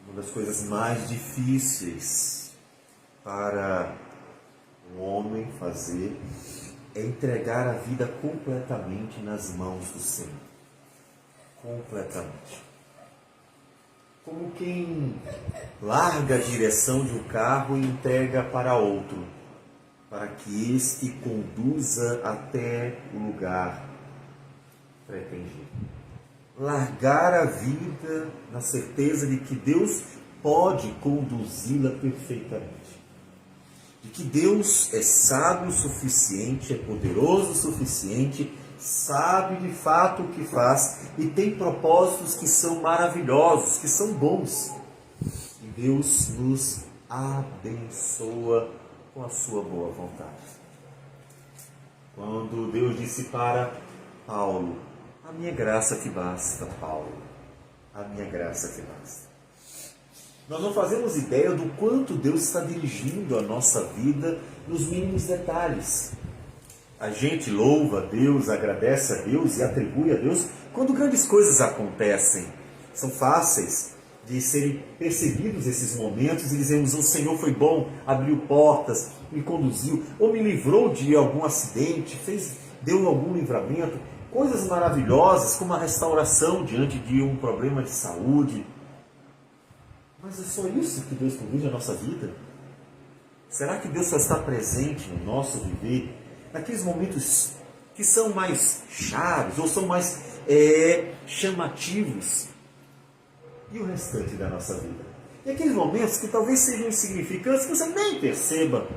Uma das coisas mais difíceis para um homem fazer é entregar a vida completamente nas mãos do Senhor. Completamente. Como quem larga a direção de um carro e entrega para outro, para que este conduza até o lugar pretendido. Largar a vida na certeza de que Deus pode conduzi-la perfeitamente. De que Deus é sábio o suficiente, é poderoso o suficiente, sabe de fato o que faz e tem propósitos que são maravilhosos, que são bons. E Deus nos abençoa com a sua boa vontade. Quando Deus disse para Paulo: a minha graça te basta, Paulo, a minha graça te basta. Nós não fazemos ideia do quanto Deus está dirigindo a nossa vida nos mínimos detalhes. A gente louva a Deus, agradece a Deus e atribui a Deus quando grandes coisas acontecem. São fáceis de serem percebidos esses momentos e dizemos: o Senhor foi bom, abriu portas, me conduziu, ou me livrou de algum acidente, deu algum livramento. Coisas maravilhosas como a restauração diante de um problema de saúde. Mas é só isso que Deus conduz na nossa vida? Será que Deus só está presente no nosso viver naqueles momentos que são mais chaves ou são mais chamativos? E o restante da nossa vida? E aqueles momentos que talvez sejam insignificantes, que você nem perceba.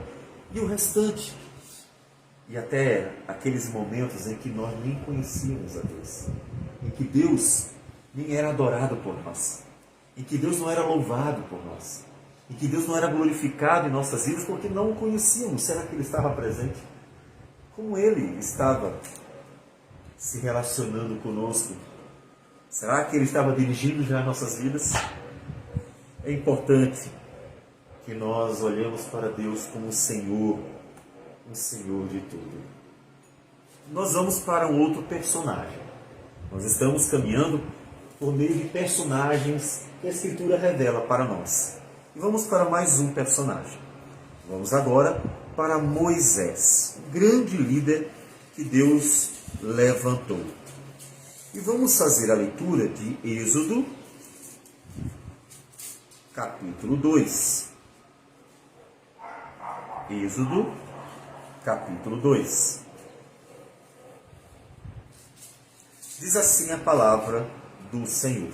E o restante? E até aqueles momentos em que nós nem conhecíamos a Deus. Em que Deus nem era adorado por nós. Em que Deus não era louvado por nós. Em que Deus não era glorificado em nossas vidas porque não o conhecíamos. Será que Ele estava presente? Como Ele estava se relacionando conosco? Será que Ele estava dirigindo já nossas vidas? É importante que nós olhemos para Deus como o Senhor de tudo. Nós vamos para um outro personagem. Nós estamos caminhando por meio de personagens que a Escritura revela para nós. E vamos para mais um personagem. Vamos agora para Moisés, o grande líder que Deus levantou. E vamos fazer a leitura de Êxodo, capítulo 2. Êxodo, capítulo 2. Diz assim a palavra do Senhor.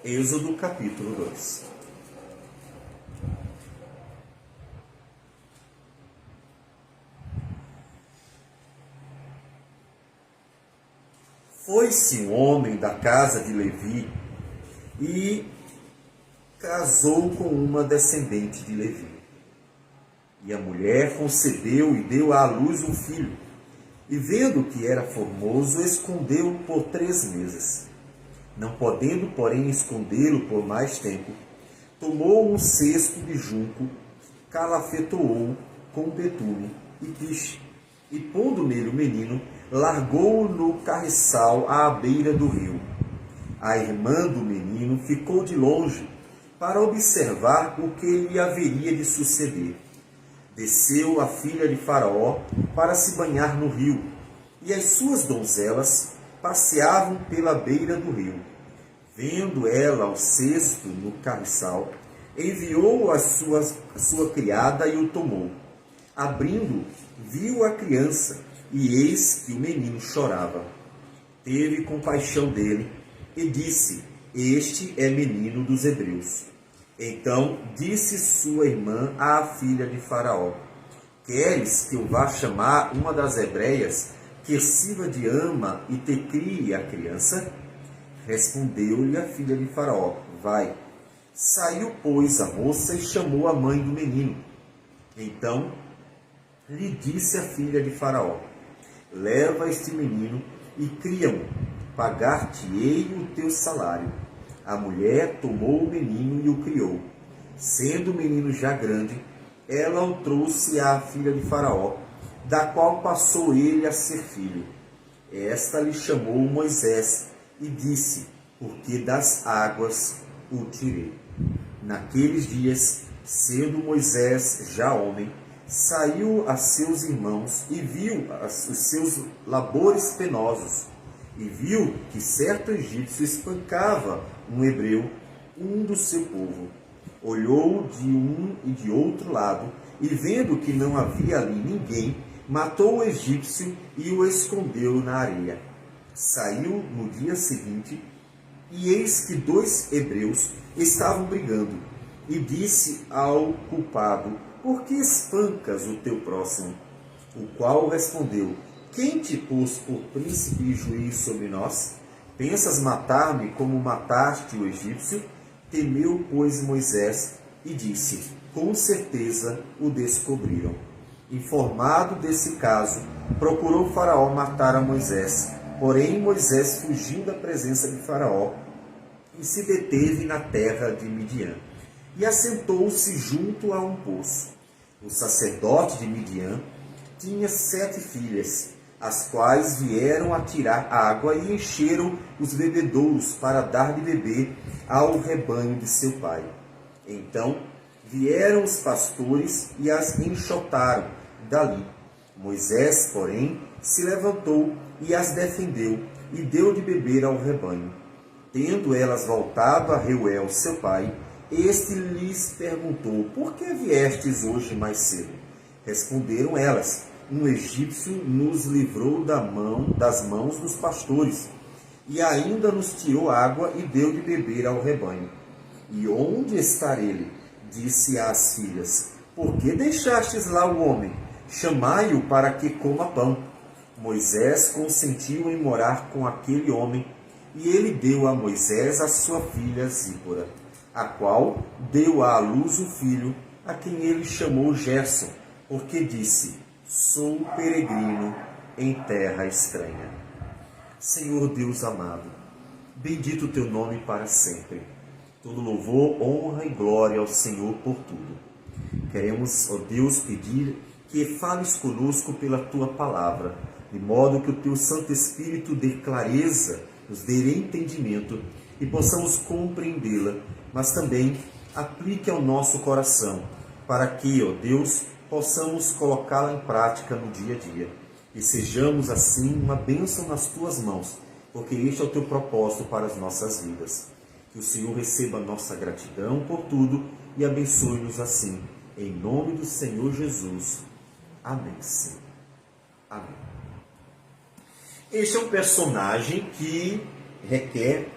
Êxodo, capítulo 2. Foi-se um homem da casa de Levi e casou com uma descendente de Levi. E a mulher concebeu e deu à luz um filho. E vendo que era formoso, escondeu-o por 3 meses. Não podendo, porém, escondê-lo por mais tempo, tomou um cesto de junco, calafetou-o com betume e piche, e pondo nele o menino, largou-o no carriçal à beira do rio. A irmã do menino ficou de longe para observar o que lhe haveria de suceder. Desceu a filha de Faraó para se banhar no rio, e as suas donzelas passeavam pela beira do rio. Vendo ela o cesto no carriçal, enviou a sua criada e o tomou. Abrindo, viu a criança, e eis que o menino chorava. Teve compaixão dele e disse: este é menino dos hebreus. Então disse sua irmã à filha de Faraó: queres que eu vá chamar uma das hebreias, que sirva de ama e te crie a criança? Respondeu-lhe a filha de Faraó: vai. Saiu, pois, a moça e chamou a mãe do menino. Então lhe disse a filha de Faraó: leva este menino e cria-o, pagar-te-ei o teu salário. A mulher tomou o menino e o criou. Sendo o menino já grande, ela o trouxe à filha de Faraó, da qual passou ele a ser filho. Esta lhe chamou Moisés e disse: porque das águas o tirei. Naqueles dias, sendo Moisés já homem, saiu a seus irmãos e viu os seus labores penosos, e viu que certo egípcio espancava um hebreu, um do seu povo. Olhou de um e de outro lado, e vendo que não havia ali ninguém, matou o egípcio e o escondeu na areia. Saiu no dia seguinte, e eis que 2 hebreus estavam brigando, e disse ao culpado: por que espancas o teu próximo? O qual respondeu: quem te pôs por príncipe e juiz sobre nós? Pensas matar-me como mataste o egípcio? Temeu, pois, Moisés e disse: com certeza o descobriram. Informado desse caso, procurou Faraó matar a Moisés. Porém, Moisés fugiu da presença de Faraó e se deteve na terra de Midian. E assentou-se junto a um poço. O sacerdote de Midian tinha 7 filhas, as quais vieram a tirar água e encheram os bebedouros para dar de beber ao rebanho de seu pai. Então vieram os pastores e as enxotaram dali. Moisés, porém, se levantou e as defendeu e deu de beber ao rebanho. Tendo elas voltado a Reuel, seu pai, este lhes perguntou: por que viestes hoje mais cedo? Responderam elas: um egípcio nos livrou das mãos dos pastores, e ainda nos tirou água e deu de beber ao rebanho. E onde está ele? Disse às filhas: por que deixastes lá o homem? Chamai-o para que coma pão. Moisés consentiu em morar com aquele homem, e ele deu a Moisés a sua filha Zípora, a qual deu à luz um filho, a quem ele chamou Gerson, porque disse: sou peregrino em terra estranha. Senhor Deus amado, bendito o teu nome para sempre. Todo louvor, honra e glória ao Senhor por tudo. Queremos, ó Deus, pedir que fales conosco pela tua palavra, de modo que o teu Santo Espírito dê clareza, nos dê entendimento e possamos compreendê-la, mas também aplique ao nosso coração, para que, ó Deus, possamos colocá-la em prática no dia a dia e sejamos assim uma bênção nas tuas mãos, porque este é o teu propósito para as nossas vidas. Que o Senhor receba a nossa gratidão por tudo e abençoe-nos assim, em nome do Senhor Jesus. Amém. Sim. Amém. Este é um personagem que requer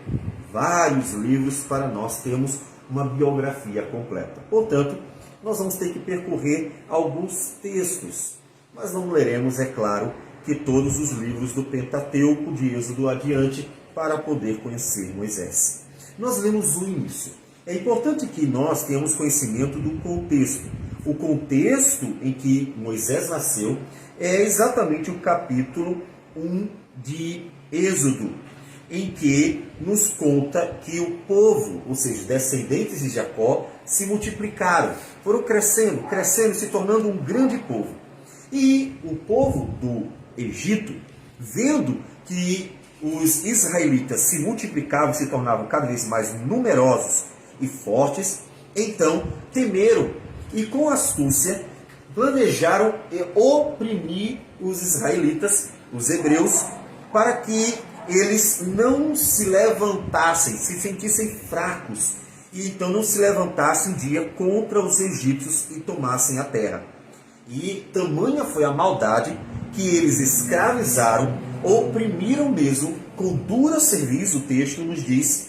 vários livros para nós termos uma biografia completa. Portanto, nós vamos ter que percorrer alguns textos, mas não leremos, é claro, que todos os livros do Pentateuco, de Êxodo adiante, para poder conhecer Moisés. Nós lemos o início. É importante que nós tenhamos conhecimento do contexto. O contexto em que Moisés nasceu é exatamente o capítulo 1 de Êxodo, em que nos conta que o povo, ou seja, descendentes de Jacó, se multiplicaram, foram crescendo, se tornando um grande povo. E o povo do Egito, vendo que os israelitas se multiplicavam, se tornavam cada vez mais numerosos e fortes, então temeram e com astúcia planejaram oprimir os israelitas, os hebreus, para que eles não se levantassem, se sentissem fracos, e então não se levantassem um dia contra os egípcios e tomassem a terra. E tamanha foi a maldade que eles escravizaram, oprimiram mesmo, com dura serviço, o texto nos diz.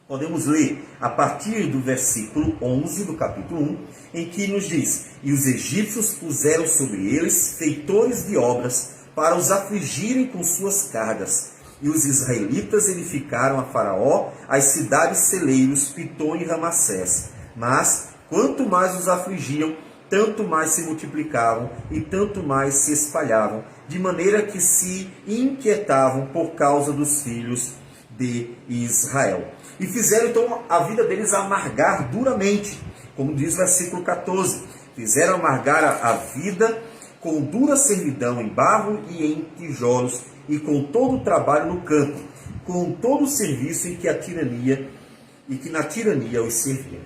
Podemos ler a partir do versículo 11 do capítulo 1, em que nos diz: e os egípcios puseram sobre eles feitores de obras para os afligirem com suas cargas. E os israelitas edificaram a Faraó as cidades celeiros, Pitom e Ramassés. Mas, quanto mais os afligiam, tanto mais se multiplicavam e tanto mais se espalhavam, de maneira que se inquietavam por causa dos filhos de Israel. E fizeram então a vida deles amargar duramente, como diz o versículo 14. Fizeram amargar a vida com dura servidão em barro e em tijolos, e com todo o trabalho no campo, com todo o serviço em que na tirania os serviam.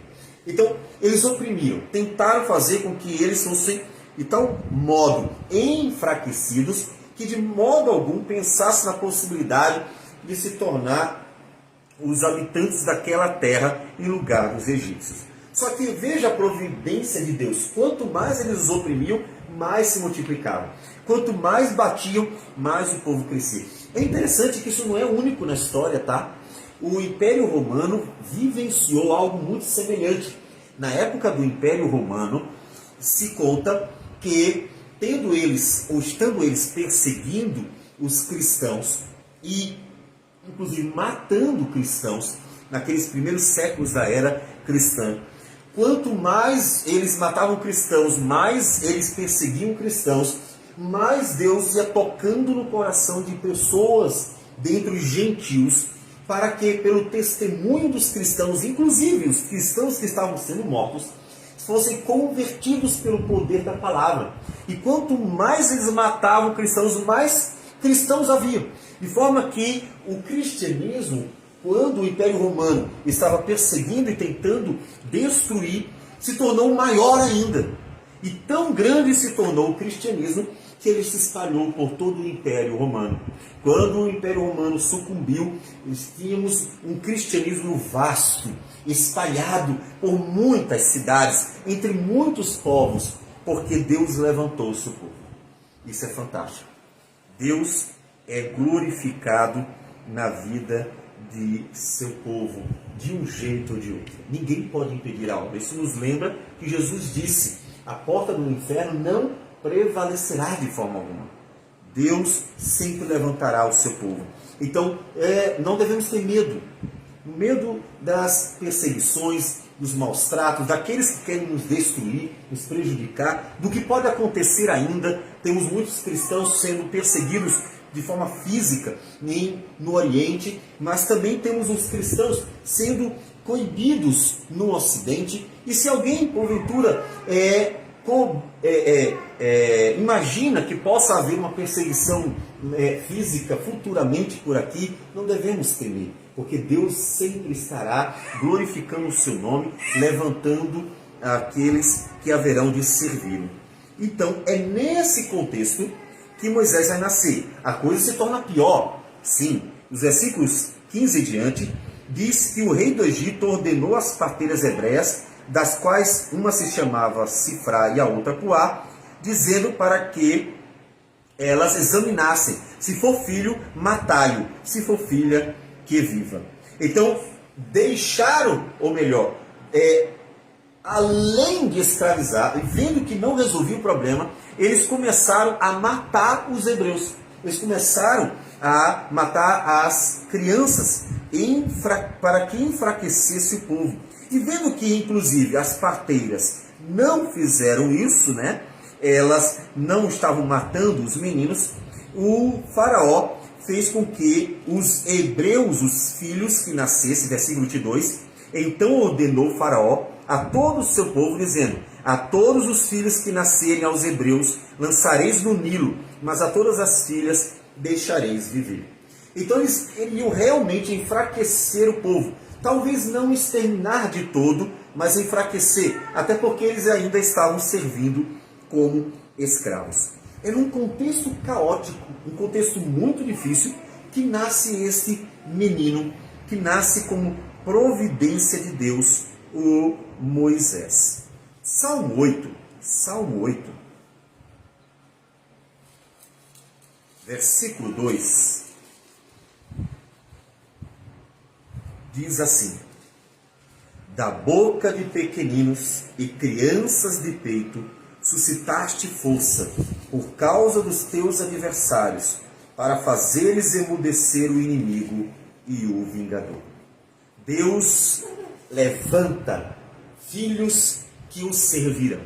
Então, eles oprimiam, tentaram fazer com que eles fossem, de tal modo, enfraquecidos, que de modo algum pensassem na possibilidade de se tornar os habitantes daquela terra em lugar dos egípcios. Só que veja a providência de Deus. Quanto mais eles os oprimiam, mais se multiplicavam. Quanto mais batiam, mais o povo crescia. É interessante que isso não é único na história, tá? O Império Romano vivenciou algo muito semelhante. Na época do Império Romano, se conta que, estando eles perseguindo os cristãos e, inclusive, matando cristãos, naqueles primeiros séculos da era cristã, quanto mais eles matavam cristãos, mais eles perseguiam cristãos, mais Deus ia tocando no coração de pessoas dentre os gentios, para que, pelo testemunho dos cristãos, inclusive os cristãos que estavam sendo mortos, fossem convertidos pelo poder da palavra. E quanto mais eles matavam cristãos, mais cristãos haviam. De forma que o cristianismo, quando o Império Romano estava perseguindo e tentando destruir, se tornou maior ainda. E tão grande se tornou o cristianismo que ele se espalhou por todo o Império Romano. Quando o Império Romano sucumbiu, tínhamos um cristianismo vasto, espalhado por muitas cidades, entre muitos povos, porque Deus levantou o seu povo. Isso é fantástico. Deus é glorificado na vida de seu povo, de um jeito ou de outro. Ninguém pode impedir a obra. Isso nos lembra que Jesus disse: a porta do inferno não prevalecerá de forma alguma. Deus sempre levantará o seu povo. Então, não devemos ter medo. Medo das perseguições, dos maus tratos, daqueles que querem nos destruir, nos prejudicar, do que pode acontecer ainda. Temos muitos cristãos sendo perseguidos de forma física no Oriente, mas também temos os cristãos sendo coibidos no Ocidente. E se alguém, porventura, imagina que possa haver uma perseguição física futuramente por aqui, não devemos temer, porque Deus sempre estará glorificando o seu nome, levantando aqueles que haverão de servir. Então, é nesse contexto que Moisés vai nascer. A coisa se torna pior. Sim, os versículos 15 em diante, diz que o rei do Egito ordenou as parteiras hebreias, das quais uma se chamava Sifrá e a outra Puá, dizendo para que elas examinassem. Se for filho, matai-o. Se for filha, que viva. Então, deixaram, ou melhor, além de escravizar, e vendo que não resolvia o problema, eles começaram a matar os hebreus. Eles começaram a matar as crianças para que enfraquecesse o povo. E vendo que, inclusive, as parteiras não fizeram isso, né? Elas não estavam matando os meninos, o faraó fez com que os hebreus, os filhos que nascessem, versículo 22, então ordenou o faraó a todo o seu povo, dizendo: a todos os filhos que nascerem aos hebreus lançareis no Nilo, mas a todas as filhas deixareis viver. Então eles iriam realmente enfraquecer o povo. Talvez não exterminar de todo, mas enfraquecer, até porque eles ainda estavam servindo como escravos. É num contexto caótico, um contexto muito difícil, que nasce este menino, que nasce como providência de Deus, o Moisés. Salmo 8, versículo 2, diz assim: da boca de pequeninos e crianças de peito suscitaste força por causa dos teus adversários, para fazeres emudecer o inimigo e o vingador. Deus levanta filhos que o servirão.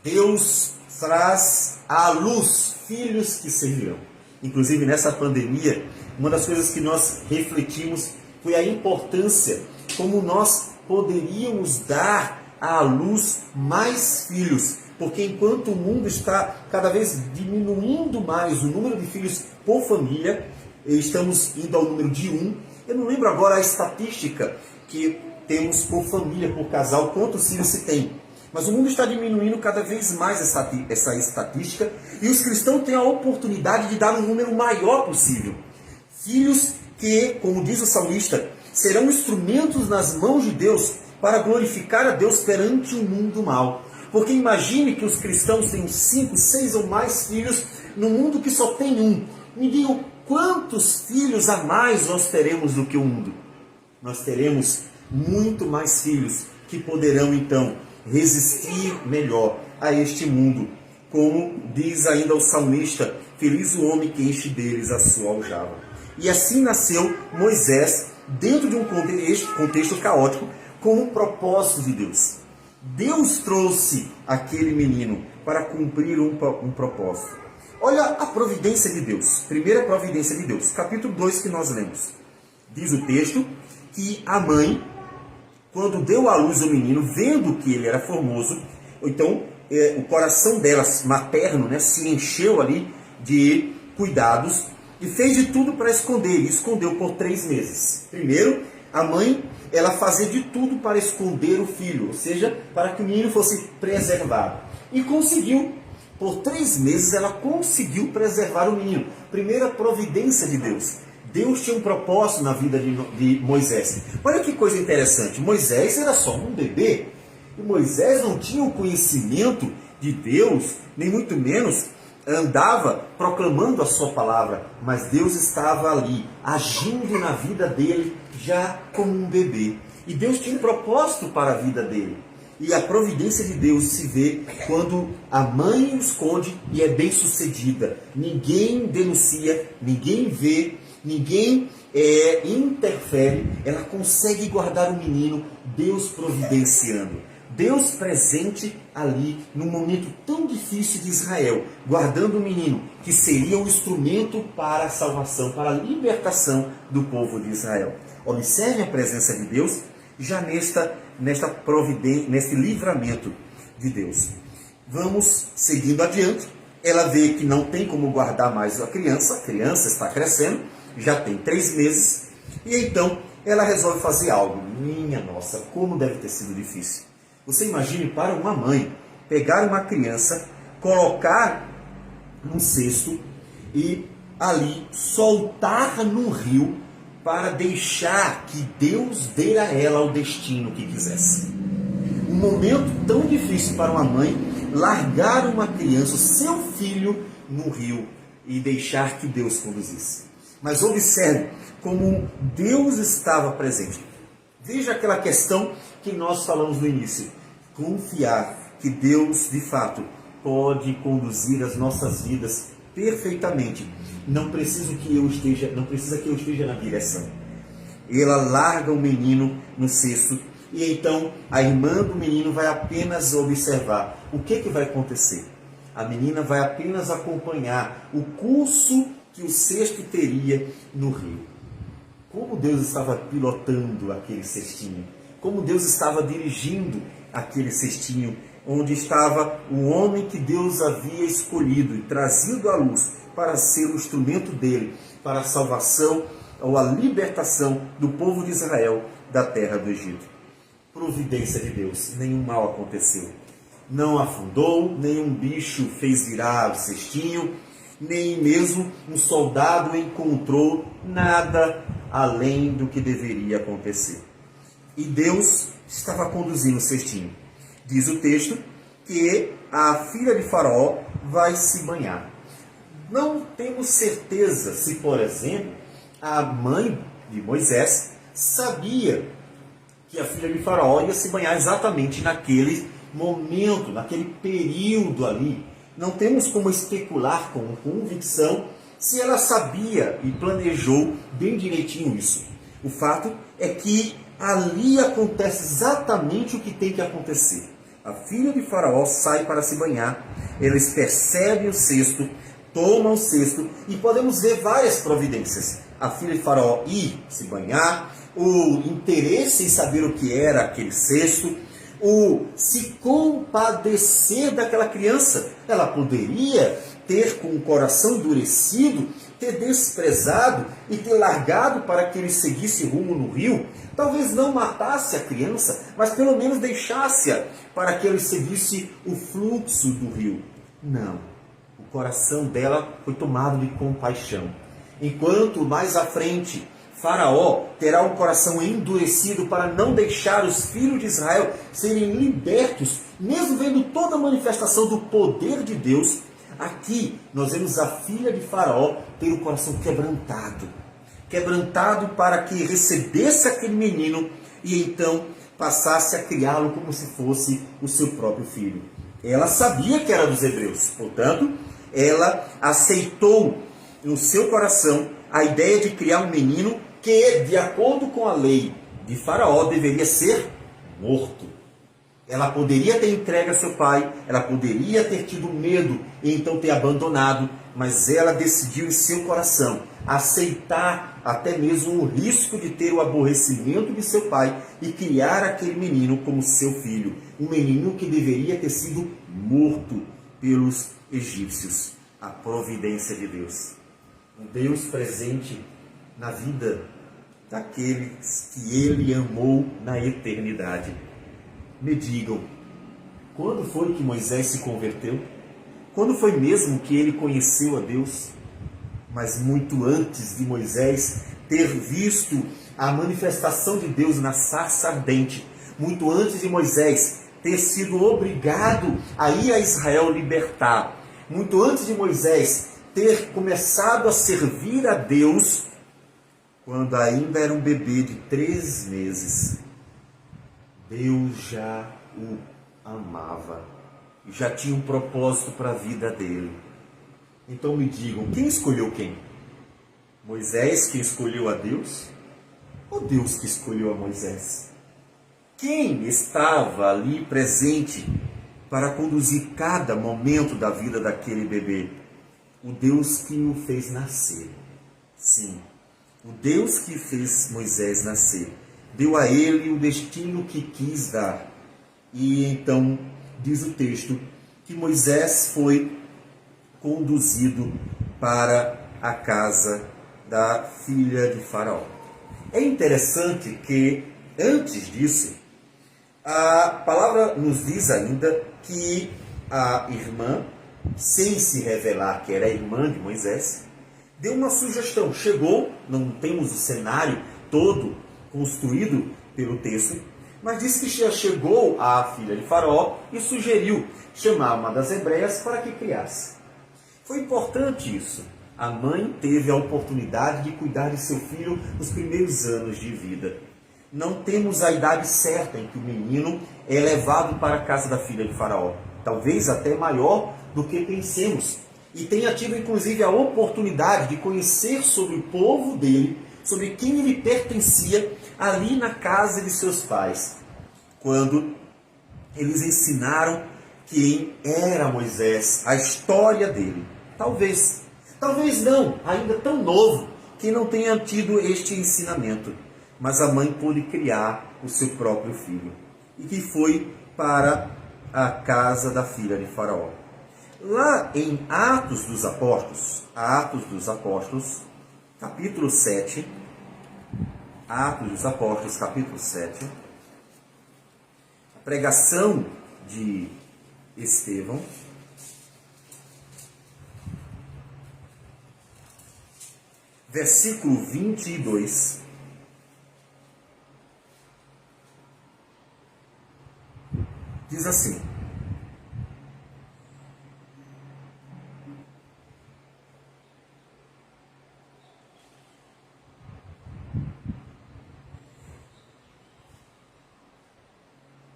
Deus traz à luz filhos que servirão. Inclusive nessa pandemia, uma das coisas que nós refletimos foi a importância, como nós poderíamos dar à luz mais filhos, porque enquanto o mundo está cada vez diminuindo mais o número de filhos por família, estamos indo ao número de 1. Eu não lembro agora a estatística que temos por família, por casal, quantos filhos se tem. Mas o mundo está diminuindo cada vez mais essa estatística, e os cristãos têm a oportunidade de dar um número maior possível. Filhos que, como diz o salmista, serão instrumentos nas mãos de Deus para glorificar a Deus perante um mundo mau. Porque imagine que os cristãos tenham 5, 6 ou mais filhos no mundo que só tem um. Me digam quantos filhos a mais nós teremos do que o mundo. Nós teremos muito mais filhos que poderão então resistir melhor a este mundo. Como diz ainda o salmista, feliz o homem que enche deles a sua aljava. E assim nasceu Moisés dentro de um contexto caótico com um propósito de Deus. Deus trouxe aquele menino para cumprir um propósito. Olha a providência de Deus. Primeira providência de Deus. Capítulo 2 que nós lemos. Diz o texto que a mãe, quando deu à luz o menino, vendo que ele era formoso, então o coração dela, materno, se encheu ali de cuidados e fez de tudo para esconder. E escondeu por 3 meses. Primeiro, a mãe, ela fazia de tudo para esconder o filho, ou seja, para que o menino fosse preservado. E conseguiu. Por 3 meses ela conseguiu preservar o menino. Primeira providência de Deus. Deus tinha um propósito na vida de Moisés. Olha que coisa interessante. Moisés era só um bebê. E Moisés não tinha o conhecimento de Deus, nem muito menos andava proclamando a sua palavra. Mas Deus estava ali, agindo na vida dele, já como um bebê. E Deus tinha um propósito para a vida dele. E a providência de Deus se vê quando a mãe o esconde e é bem sucedida. Ninguém denuncia, ninguém vê, ninguém interfere. Ela consegue guardar o menino, Deus providenciando. Deus presente ali num momento tão difícil de Israel, guardando o menino, que seria um instrumento para a salvação, para a libertação do povo de Israel. Observe a presença de Deus já nesta providência, nesse livramento de Deus. Vamos seguindo adiante. Ela vê que não tem como guardar mais a criança está crescendo, já tem 3 meses, e então ela resolve fazer algo. Minha nossa, como deve ter sido difícil. Você imagine para uma mãe pegar uma criança, colocar num cesto e ali soltar no rio para deixar que Deus dê a ela o destino que quisesse. Um momento tão difícil para uma mãe largar uma criança, o seu filho, no rio e deixar que Deus conduzisse. Mas observe como Deus estava presente. Veja aquela questão que nós falamos no início. Confiar que Deus, de fato, pode conduzir as nossas vidas perfeitamente. Não precisa que eu esteja na direção. Ela larga o menino no cesto e então a irmã do menino vai apenas observar. O que vai acontecer? A menina vai apenas acompanhar o curso que o cesto teria no rio. Como Deus estava pilotando aquele cestinho. Como Deus estava dirigindo aquele cestinho, onde estava o homem que Deus havia escolhido e trazido à luz para ser o instrumento dele, para a salvação ou a libertação do povo de Israel da terra do Egito. Providência de Deus, nenhum mal aconteceu. Não afundou, nenhum bicho fez virar o cestinho, nem mesmo um soldado encontrou nada além do que deveria acontecer. E Deus estava conduzindo o cestinho. Diz o texto que a filha de Faraó vai se banhar. Não temos certeza se, por exemplo, a mãe de Moisés sabia que a filha de Faraó ia se banhar exatamente naquele momento, naquele período ali. Não temos como especular com convicção se ela sabia e planejou bem direitinho isso. O fato é que ali acontece exatamente o que tem que acontecer. A filha de Faraó sai para se banhar, eles percebem o cesto, tomam o cesto e podemos ver várias providências. A filha de Faraó ir se banhar, o interesse em saber o que era aquele cesto, o se compadecer daquela criança. Ela poderia ter com o coração endurecido ter desprezado e ter largado para que ele seguisse rumo no rio, talvez não matasse a criança, mas pelo menos deixasse-a para que ele seguisse o fluxo do rio. Não. O coração dela foi tomado de compaixão. Enquanto mais à frente, Faraó terá um coração endurecido para não deixar os filhos de Israel serem libertos, mesmo vendo toda a manifestação do poder de Deus. Aqui nós vemos a filha de Faraó ter o coração quebrantado. Quebrantado para que recebesse aquele menino e então passasse a criá-lo como se fosse o seu próprio filho. Ela sabia que era dos hebreus, portanto, ela aceitou no seu coração a ideia de criar um menino que, de acordo com a lei de Faraó, deveria ser morto. Ela poderia ter entregue a seu pai, ela poderia ter tido medo e então ter abandonado, mas ela decidiu em seu coração aceitar até mesmo o risco de ter o aborrecimento de seu pai e criar aquele menino como seu filho. Um menino que deveria ter sido morto pelos egípcios. A providência de Deus. Um Deus presente na vida daqueles que ele amou na eternidade. Me digam, quando foi que Moisés se converteu? Quando foi mesmo que ele conheceu a Deus? Mas muito antes de Moisés ter visto a manifestação de Deus na sarça ardente, muito antes de Moisés ter sido obrigado a ir a Israel libertar, muito antes de Moisés ter começado a servir a Deus, quando ainda era um bebê de 3 meses, Deus já o amava e já tinha um propósito para a vida dele. Então me digam, quem escolheu quem? Moisés que escolheu a Deus? Ou Deus que escolheu a Moisés? Quem estava ali presente para conduzir cada momento da vida daquele bebê? O Deus que o fez nascer. Sim, o Deus que fez Moisés nascer. Deu a ele o destino que quis dar. E então, diz o texto, que Moisés foi conduzido para a casa da filha de Faraó. É interessante que, antes disso, a palavra nos diz ainda que a irmã, sem se revelar que era a irmã de Moisés, deu uma sugestão. Chegou, não temos o cenário todo construído pelo texto, mas disse que já chegou à filha de Faraó e sugeriu chamar uma das hebreias para que criasse. Foi importante isso. A mãe teve a oportunidade de cuidar de seu filho nos primeiros anos de vida. Não temos a idade certa em que o menino é levado para a casa da filha de Faraó. Talvez até maior do que pensemos. E tenha tido inclusive a oportunidade de conhecer sobre o povo dele, sobre quem ele pertencia ali na casa de seus pais. Quando eles ensinaram quem era Moisés, a história dele. Talvez não, ainda tão novo, que não tenha tido este ensinamento. Mas a mãe pôde criar o seu próprio filho. E que foi para a casa da filha de Faraó. Lá em Atos dos Apóstolos, capítulo 7, Atos dos Apóstolos, capítulo 7, a pregação de Estevão, versículo 22, diz assim: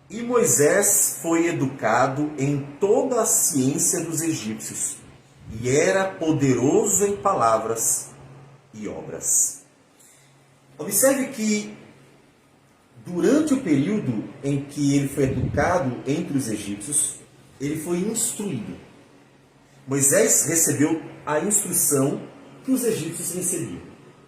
E Moisés foi educado em toda a ciência dos egípcios, e era poderoso em palavras e obras. Observe que, durante o período em que ele foi educado entre os egípcios, ele foi instruído. Moisés recebeu a instrução que os egípcios recebiam.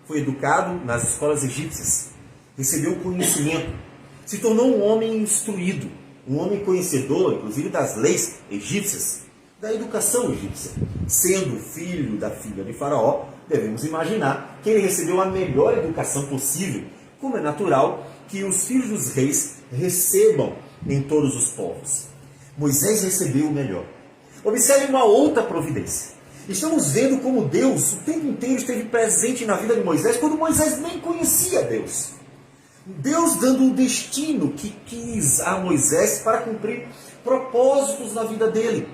Foi educado nas escolas egípcias, recebeu o conhecimento, se tornou um homem instruído, um homem conhecedor, inclusive das leis egípcias, da educação egípcia. Sendo filho da filha de Faraó, devemos imaginar que ele recebeu a melhor educação possível, como é natural que os filhos dos reis recebam em todos os povos. Moisés recebeu o melhor. Observe uma outra providência. Estamos vendo como Deus o tempo inteiro esteve presente na vida de Moisés, quando Moisés nem conhecia Deus. Deus dando um destino que quis a Moisés para cumprir propósitos na vida dele.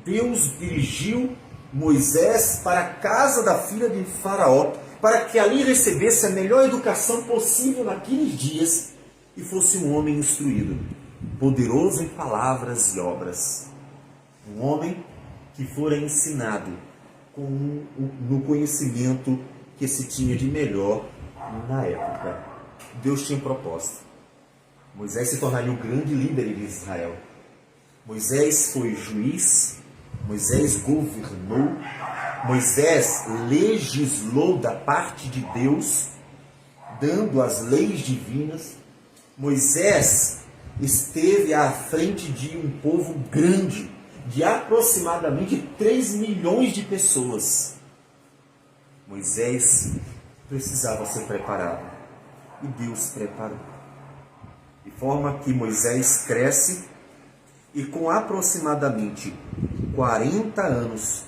Deus dirigiu Moisés para a casa da filha de Faraó, para que ali recebesse a melhor educação possível naqueles dias e fosse um homem instruído, poderoso em palavras e obras. Um homem que fora ensinado no conhecimento que se tinha de melhor na época. Deus tinha um propósito. Moisés se tornaria o grande líder de Israel. Moisés foi juiz, Moisés governou, Moisés legislou da parte de Deus, dando as leis divinas. Moisés esteve à frente de um povo grande, de aproximadamente 3 milhões de pessoas. Moisés precisava ser preparado e Deus preparou. De forma que Moisés cresce e com aproximadamente 40 anos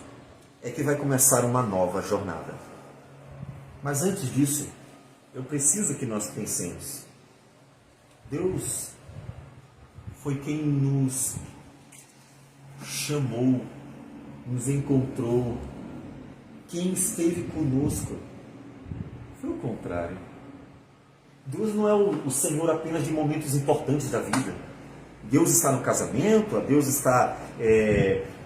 é que vai começar uma nova jornada. Mas antes disso, eu preciso que nós pensemos. Deus foi quem nos chamou, nos encontrou, quem esteve conosco. Foi o contrário. Deus não é o Senhor apenas de momentos importantes da vida. Deus está no casamento, Deus está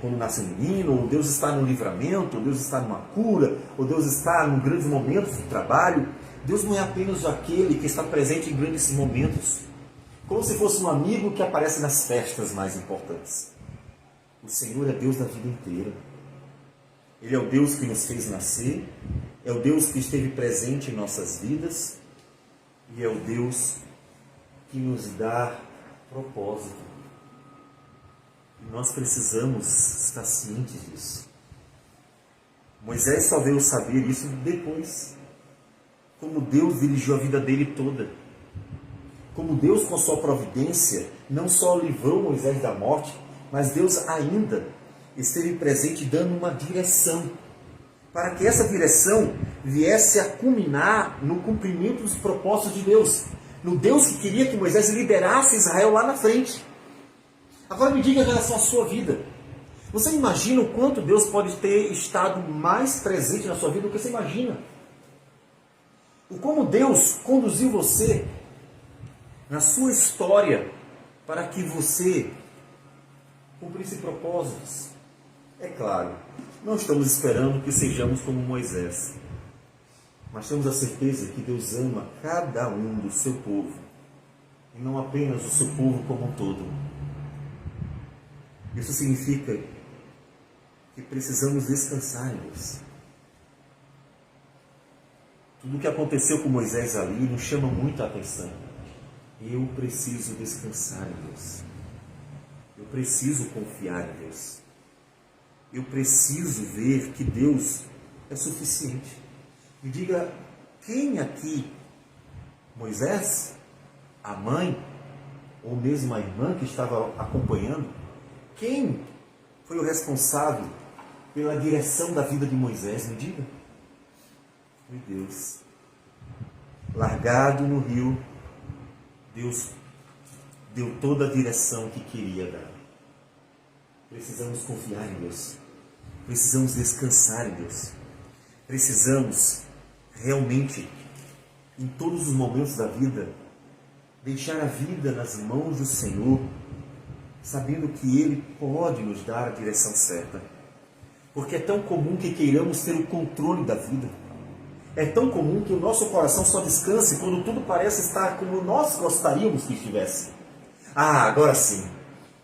quando nasce um menino, ou Deus está no livramento, ou Deus está numa cura, ou Deus está em grandes momentos do trabalho. Deus não é apenas aquele que está presente em grandes momentos, como se fosse um amigo que aparece nas festas mais importantes. O Senhor é Deus da vida inteira. Ele é o Deus que nos fez nascer, é o Deus que esteve presente em nossas vidas e é o Deus que nos dá propósito. E nós precisamos estar cientes disso. Moisés só veio saber isso depois. Como Deus dirigiu a vida dele toda. Como Deus, com sua providência, não só livrou Moisés da morte, mas Deus ainda esteve presente dando uma direção, para que essa direção viesse a culminar no cumprimento dos propósitos de Deus, no Deus que queria que Moisés liderasse Israel lá na frente. Agora me diga em relação à sua vida. Você imagina o quanto Deus pode ter estado mais presente na sua vida do que você imagina? O como Deus conduziu você na sua história para que você cumprisse propósitos. É claro, não estamos esperando que sejamos como Moisés, mas temos a certeza que Deus ama cada um do seu povo, e não apenas o seu povo como um todo. Isso significa que precisamos descansar em Deus. Tudo o que aconteceu com Moisés ali nos chama muito a atenção. Eu preciso descansar em Deus. Eu preciso confiar em Deus. Eu preciso ver que Deus é suficiente. Me diga, quem aqui, Moisés, a mãe, ou mesmo a irmã que estava acompanhando, quem foi o responsável pela direção da vida de Moisés? Me diga. Foi Deus. Largado no rio, Deus deu toda a direção que queria dar. Precisamos confiar em Deus. Precisamos descansar em Deus. Precisamos realmente, em todos os momentos da vida, deixar a vida nas mãos do Senhor, sabendo que Ele pode nos dar a direção certa. Porque é tão comum que queiramos ter o controle da vida. É tão comum que o nosso coração só descanse quando tudo parece estar como nós gostaríamos que estivesse. Ah, agora sim.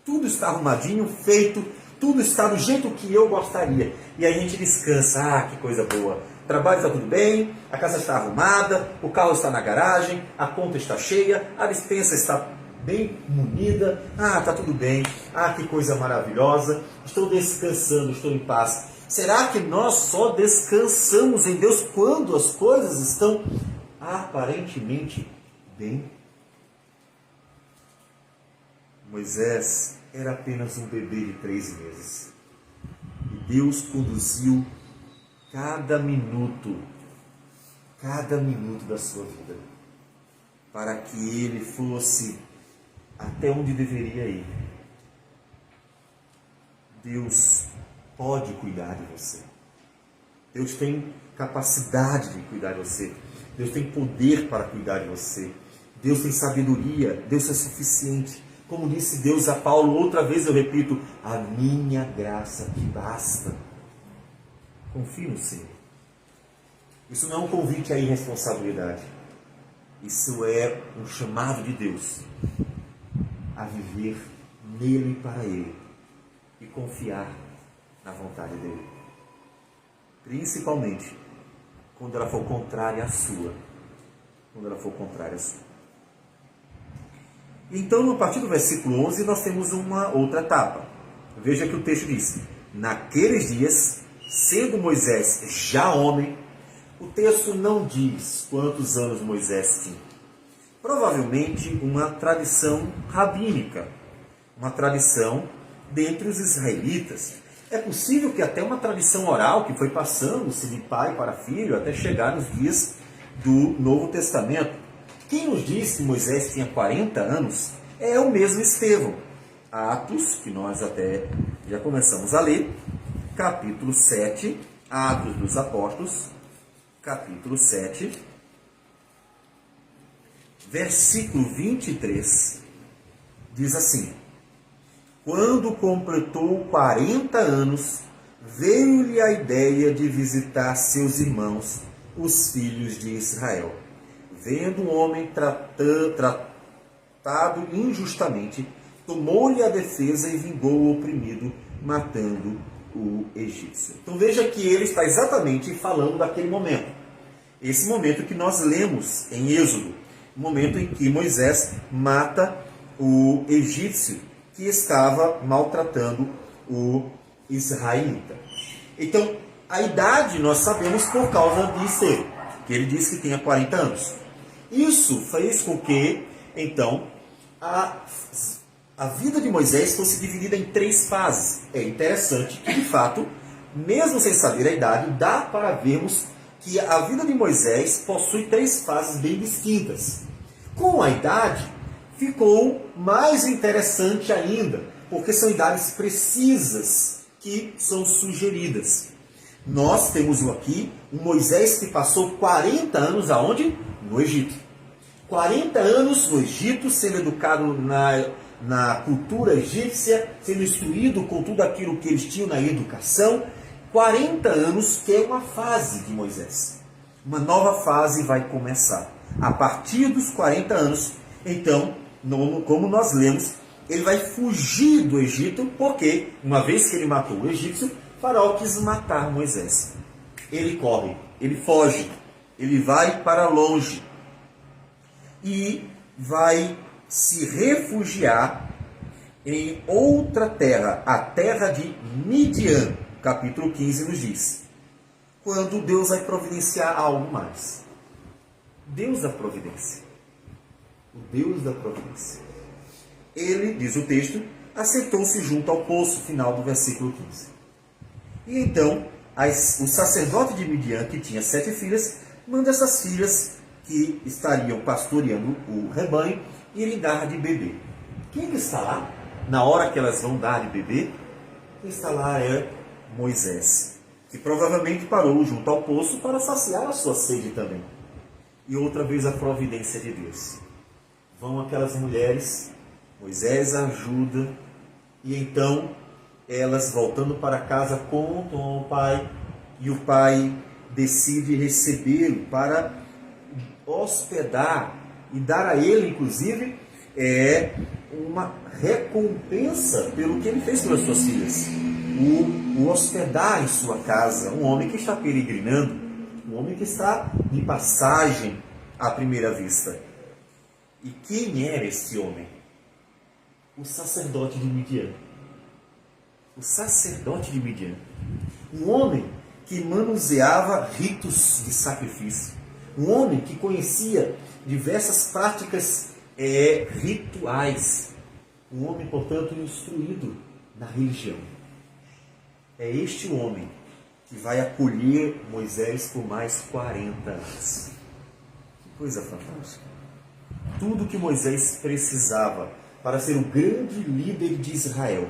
Tudo está arrumadinho, feito, tudo está do jeito que eu gostaria. E aí a gente descansa. Ah, que coisa boa. O trabalho está tudo bem, a casa está arrumada, o carro está na garagem, a conta está cheia, a despensa está bem munida. Ah, está tudo bem. Ah, que coisa maravilhosa. Estou descansando, estou em paz. Será que nós só descansamos em Deus quando as coisas estão aparentemente bem? Moisés era apenas um bebê de 3 meses. E Deus conduziu cada minuto da sua vida, para que ele fosse até onde deveria ir. Deus pode cuidar de você. Deus tem capacidade de cuidar de você. Deus tem poder para cuidar de você. Deus tem sabedoria. Deus é suficiente. Como disse Deus a Paulo, outra vez eu repito, a minha graça te basta. Confie no Senhor. Isso não é um convite à irresponsabilidade. Isso é um chamado de Deus a viver nele e para ele e confiar na vontade dele. Principalmente quando ela for contrária à sua. Quando ela for contrária à sua. Então, a partir do versículo 11, nós temos uma outra etapa. Veja que o texto diz: naqueles dias, sendo Moisés já homem, o texto não diz quantos anos Moisés tinha. Provavelmente uma tradição rabínica, uma tradição dentre os israelitas. É possível que até uma tradição oral que foi passando-se de pai para filho até chegar nos dias do Novo Testamento. Quem nos diz que Moisés tinha 40 anos é o mesmo Estevão. Atos, que nós até já começamos a ler, capítulo 7, Atos dos Apóstolos, capítulo 7, versículo 23, diz assim: quando completou 40 anos, veio-lhe a ideia de visitar seus irmãos, os filhos de Israel. Vendo um homem tratado injustamente, tomou-lhe a defesa e vingou o oprimido, matando o egípcio. Então veja que ele está exatamente falando daquele momento. Esse momento que nós lemos em Êxodo, o momento em que Moisés mata o egípcio que estava maltratando o israelita. Então, a idade nós sabemos por causa de Estevão, que ele disse que tinha 40 anos. Isso fez com que, então, a vida de Moisés fosse dividida em 3 fases. É interessante que, de fato, mesmo sem saber a idade, dá para vermos que a vida de Moisés possui 3 fases bem distintas. Com a idade, ficou mais interessante ainda, porque são idades precisas que são sugeridas. Nós temos aqui um Moisés que passou 40 anos aonde? No Egito. 40 anos no Egito, sendo educado na cultura egípcia, sendo instruído com tudo aquilo que eles tinham na educação. 40 anos que é uma fase de Moisés. Uma nova fase vai começar. A partir dos 40 anos, então, como nós lemos, ele vai fugir do Egito, porque, uma vez que ele matou o egípcio, Faraó quis matar Moisés. Ele corre, ele foge, ele vai para longe e vai se refugiar em outra terra, a terra de Midian. Capítulo 15 nos diz: quando Deus vai providenciar algo mais. Deus da providência. O Deus da providência. Ele, diz o texto, assentou-se junto ao poço, final do versículo 15. E então, o sacerdote de Midian, que tinha 7 filhas, manda essas filhas que estariam pastoreando o rebanho irem dar de beber. Quem que está lá? Na hora que elas vão dar de beber, quem está lá é Moisés, que provavelmente parou junto ao poço para saciar a sua sede também. E outra vez a providência de Deus. Vão aquelas mulheres, Moisés ajuda, e então elas, voltando para casa, contam ao pai, e o pai decide recebê-lo para hospedar e dar a ele, inclusive, uma recompensa pelo que ele fez pelas suas filhas. O hospedar em sua casa, um homem que está peregrinando, um homem que está de passagem à primeira vista. E quem era esse homem? O sacerdote de Midian. O sacerdote de Midian. Um homem que manuseava ritos de sacrifício. Um homem que conhecia diversas práticas rituais. Um homem, portanto, instruído na religião. É este homem que vai acolher Moisés por mais 40 anos. Que coisa fantástica. Tudo que Moisés precisava para ser o grande líder de Israel,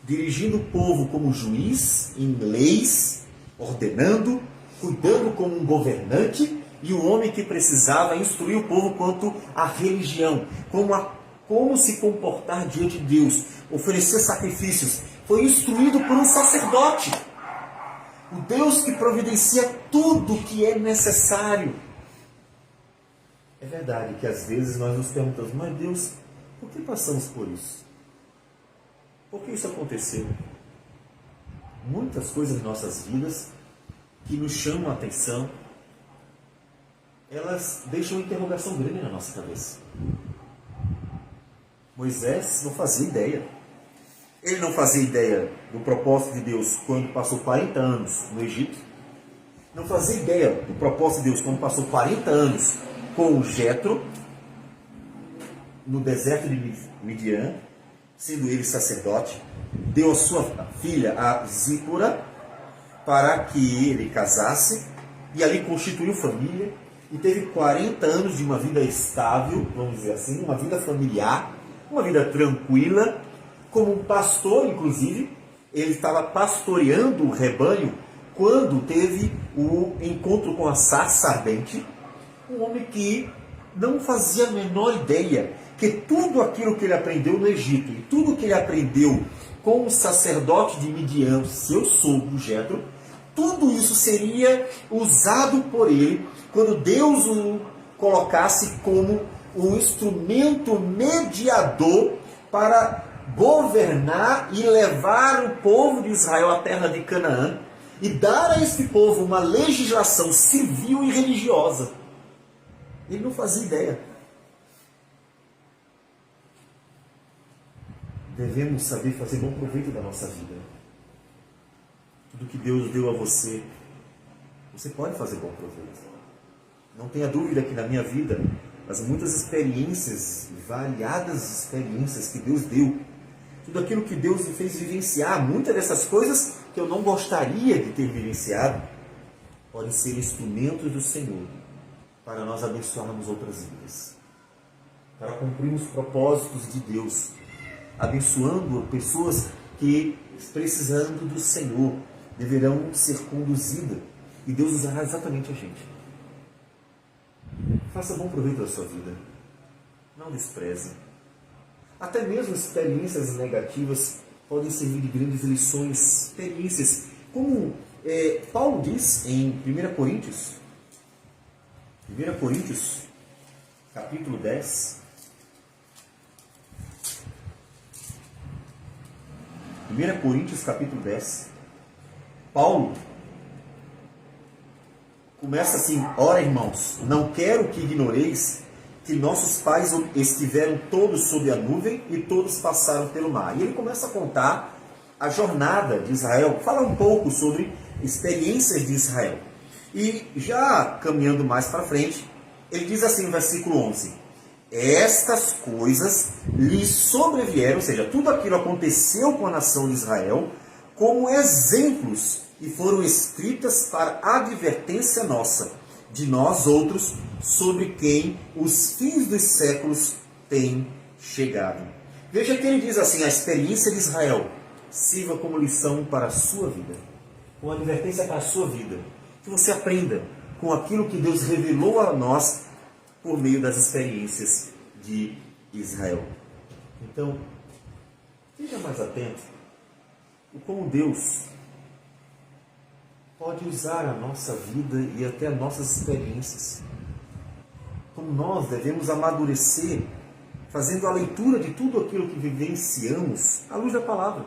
dirigindo o povo como juiz, em leis, ordenando, cuidando como um governante, e o homem que precisava instruir o povo quanto à religião, como se comportar diante de Deus, oferecer sacrifícios, foi instruído por um sacerdote. O Deus que providencia tudo o que é necessário. É verdade que às vezes nós nos perguntamos, mas Deus, por que passamos por isso? Por que isso aconteceu? Muitas coisas em nossas vidas que nos chamam a atenção, elas deixam uma interrogação grande na nossa cabeça. Moisés não fazia ideia. Ele não fazia ideia do propósito de Deus quando passou 40 anos no Egito. Não fazia ideia do propósito de Deus quando passou 40 anos com o Jetro no deserto de Midian, sendo ele sacerdote. Deu a sua filha, a Zípora, para que ele casasse e ali constituiu família e teve 40 anos de uma vida estável, vamos dizer assim, uma vida familiar, uma vida tranquila. Como um pastor, inclusive, ele estava pastoreando o rebanho quando teve o encontro com a sarça ardente, um homem que não fazia a menor ideia que tudo aquilo que ele aprendeu no Egito e tudo que ele aprendeu com o sacerdote de Midian, seu sogro Jetro, tudo isso seria usado por ele quando Deus o colocasse como um instrumento mediador para governar e levar o povo de Israel à terra de Canaã e dar a esse povo uma legislação civil e religiosa. Ele não fazia ideia. Devemos saber fazer bom proveito da nossa vida. Tudo que Deus deu a você, você pode fazer bom proveito. Não tenha dúvida que na minha vida, as muitas experiências, variadas experiências que Deus deu, tudo aquilo que Deus me fez vivenciar, muitas dessas coisas que eu não gostaria de ter vivenciado, podem ser instrumentos do Senhor para nós abençoarmos outras vidas, para cumprirmos propósitos de Deus, abençoando pessoas que, precisando do Senhor, deverão ser conduzidas, e Deus usará exatamente a gente. Faça bom proveito da sua vida. Não despreze. Até mesmo experiências negativas podem servir de grandes lições, experiências, como Paulo diz em 1 Coríntios, capítulo 10. 1 Coríntios, capítulo 10. Paulo começa assim: ora, irmãos, não quero que ignoreis que nossos pais estiveram todos sob a nuvem e todos passaram pelo mar. E ele começa a contar a jornada de Israel, fala um pouco sobre experiências de Israel. E já caminhando mais para frente, ele diz assim no versículo 11: estas coisas lhes sobrevieram, ou seja, tudo aquilo aconteceu com a nação de Israel, como exemplos, e foram escritas para advertência nossa, de nós outros, sobre quem os fins dos séculos têm chegado. Veja que ele diz assim: a experiência de Israel sirva como lição para a sua vida, uma advertência para a sua vida, que você aprenda com aquilo que Deus revelou a nós por meio das experiências de Israel. Então, esteja mais atento o como Deus pode usar a nossa vida e até as nossas experiências. Como nós devemos amadurecer, fazendo a leitura de tudo aquilo que vivenciamos à luz da palavra.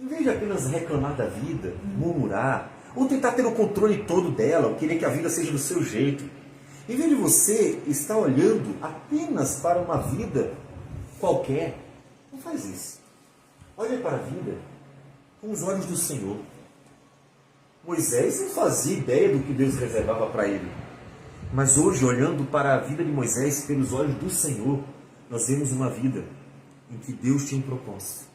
Em vez de apenas reclamar da vida, murmurar, ou tentar ter o controle todo dela, ou querer que a vida seja do seu jeito, em vez de você estar olhando apenas para uma vida qualquer, não faz isso. Olhe para a vida com os olhos do Senhor. Moisés não fazia ideia do que Deus reservava para ele. Mas hoje, olhando para a vida de Moisés pelos olhos do Senhor, nós vemos uma vida em que Deus tinha um propósito.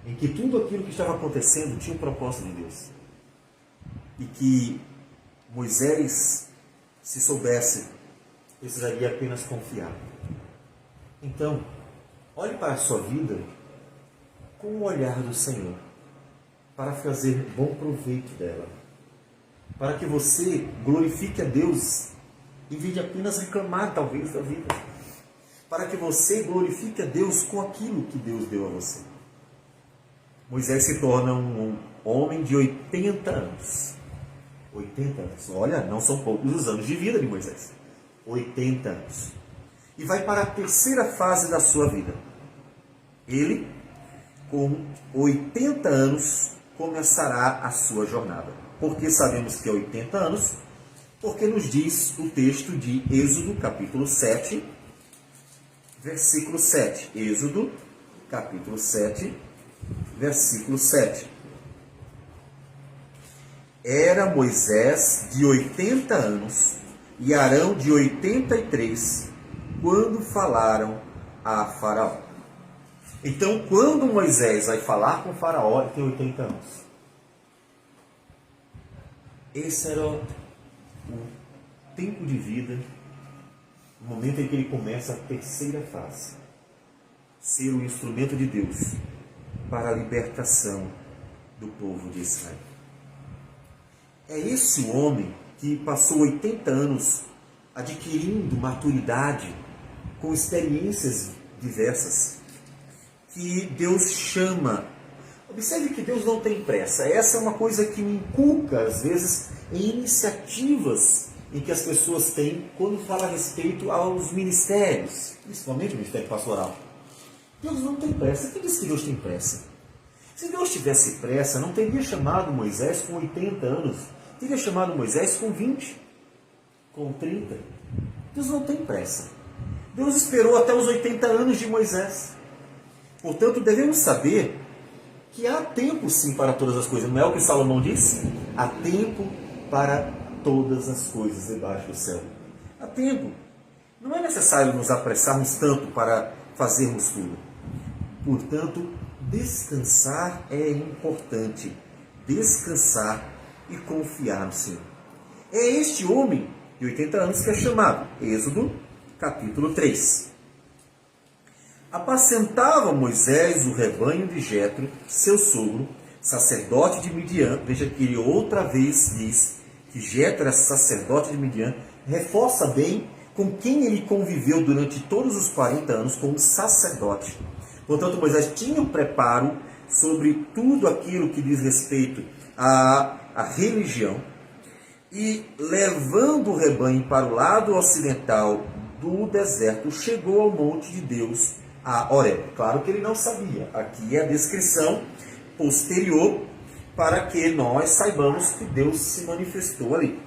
Em que tudo aquilo que estava acontecendo tinha um propósito de Deus. E que Moisés, se soubesse, precisaria apenas confiar. Então, olhe para a sua vida com o olhar do Senhor, para fazer bom proveito dela. Para que você glorifique a Deus, em vez de apenas reclamar, talvez, da vida. Para que você glorifique a Deus com aquilo que Deus deu a você. Moisés se torna um homem de 80 anos. 80 anos. Olha, não são poucos os anos de vida de Moisés. 80 anos. E vai para a terceira fase da sua vida. Ele, com 80 anos, começará a sua jornada. Por que sabemos que é 80 anos? Porque nos diz o texto de Êxodo, capítulo 7, versículo 7. Êxodo, capítulo 7, versículo 7. Era Moisés de 80 anos e Arão de 83, quando falaram a Faraó. Então, quando Moisés vai falar com Faraó, ele tem 80 anos. Esse era o tempo de vida, o momento em que ele começa a terceira fase. Ser o instrumento de Deus para a libertação do povo de Israel. É esse o homem que passou 80 anos adquirindo maturidade, com experiências diversas, que Deus chama. Observe que Deus não tem pressa. Essa é uma coisa que me inculca, às vezes, em iniciativas em que as pessoas têm quando fala a respeito aos ministérios, principalmente o ministério pastoral. Deus não tem pressa. Quem disse que Deus tem pressa? Se Deus tivesse pressa, não teria chamado Moisés com 80 anos. Teria chamado Moisés com 20, com 30. Deus não tem pressa. Deus esperou até os 80 anos de Moisés. Portanto, devemos saber que há tempo sim para todas as coisas. Não é o que Salomão disse? Há tempo para todas as coisas debaixo do céu. Há tempo. Não é necessário nos apressarmos tanto para fazermos tudo. Portanto, descansar é importante. Descansar e confiar no Senhor. É este homem de 80 anos que é chamado. Êxodo, capítulo 3. Apacentava Moisés o rebanho de Jetro, seu sogro, sacerdote de Midian. Veja que ele outra vez diz que Jetro era sacerdote de Midian. Reforça bem com quem ele conviveu durante todos os 40 anos como sacerdote. Portanto, Moisés tinha um preparo sobre tudo aquilo que diz respeito à religião. E, levando o rebanho para o lado ocidental do deserto, chegou ao monte de Deus, a Horeb. Claro que ele não sabia. Aqui é a descrição posterior para que nós saibamos que Deus se manifestou ali.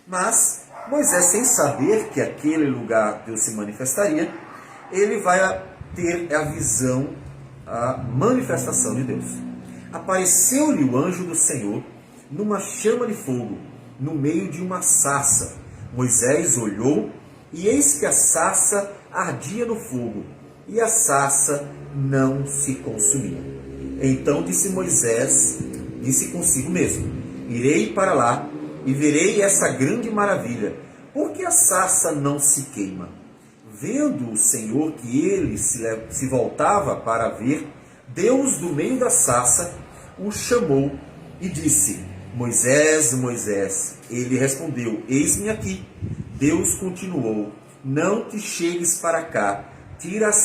Mas Moisés, sem saber que aquele lugar Deus se manifestaria, ele vai ter a visão, a manifestação de Deus. Apareceu-lhe o anjo do Senhor numa chama de fogo, no meio de uma sarça. Moisés olhou, e eis que a sarça ardia no fogo, e a sarça não se consumia. Então disse Moisés, disse consigo mesmo: irei para lá, e verei essa grande maravilha, porque a sarça não se queima. Vendo o Senhor que ele se voltava para ver, Deus do meio da sarça o chamou e disse: Moisés, Moisés. Ele respondeu: eis-me aqui. Deus continuou: não te chegues para cá, tira as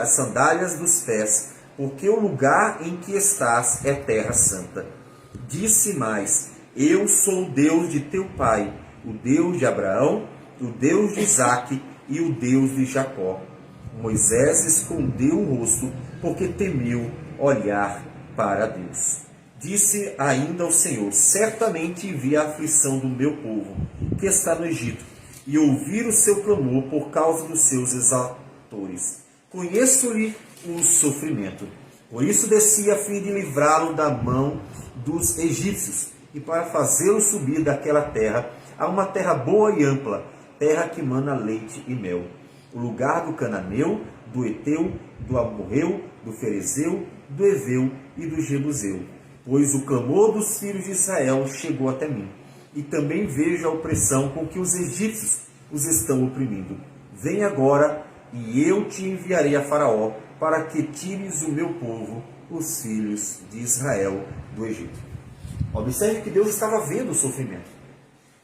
sandálias dos pés, porque o lugar em que estás é terra santa. Disse mais: eu sou o Deus de teu pai, o Deus de Abraão, o Deus de Isaque e o Deus de Jacó. Moisés escondeu o rosto, porque temeu olhar para Deus. Disse ainda ao Senhor: certamente vi a aflição do meu povo, que está no Egito, e ouvir o seu clamor por causa dos seus exautores. Conheço-lhe o sofrimento. Por isso desci a fim de livrá-lo da mão dos egípcios, e para fazê-lo subir daquela terra a uma terra boa e ampla, terra que mana leite e mel, o lugar do cananeu, do Eteu, do Amorreu, do Ferezeu, do Eveu e do Jebuseu. Pois o clamor dos filhos de Israel chegou até mim, e também vejo a opressão com que os egípcios os estão oprimindo. Vem agora, e eu te enviarei a Faraó, para que tires o meu povo, os filhos de Israel, do Egito. Observe que Deus estava vendo o sofrimento.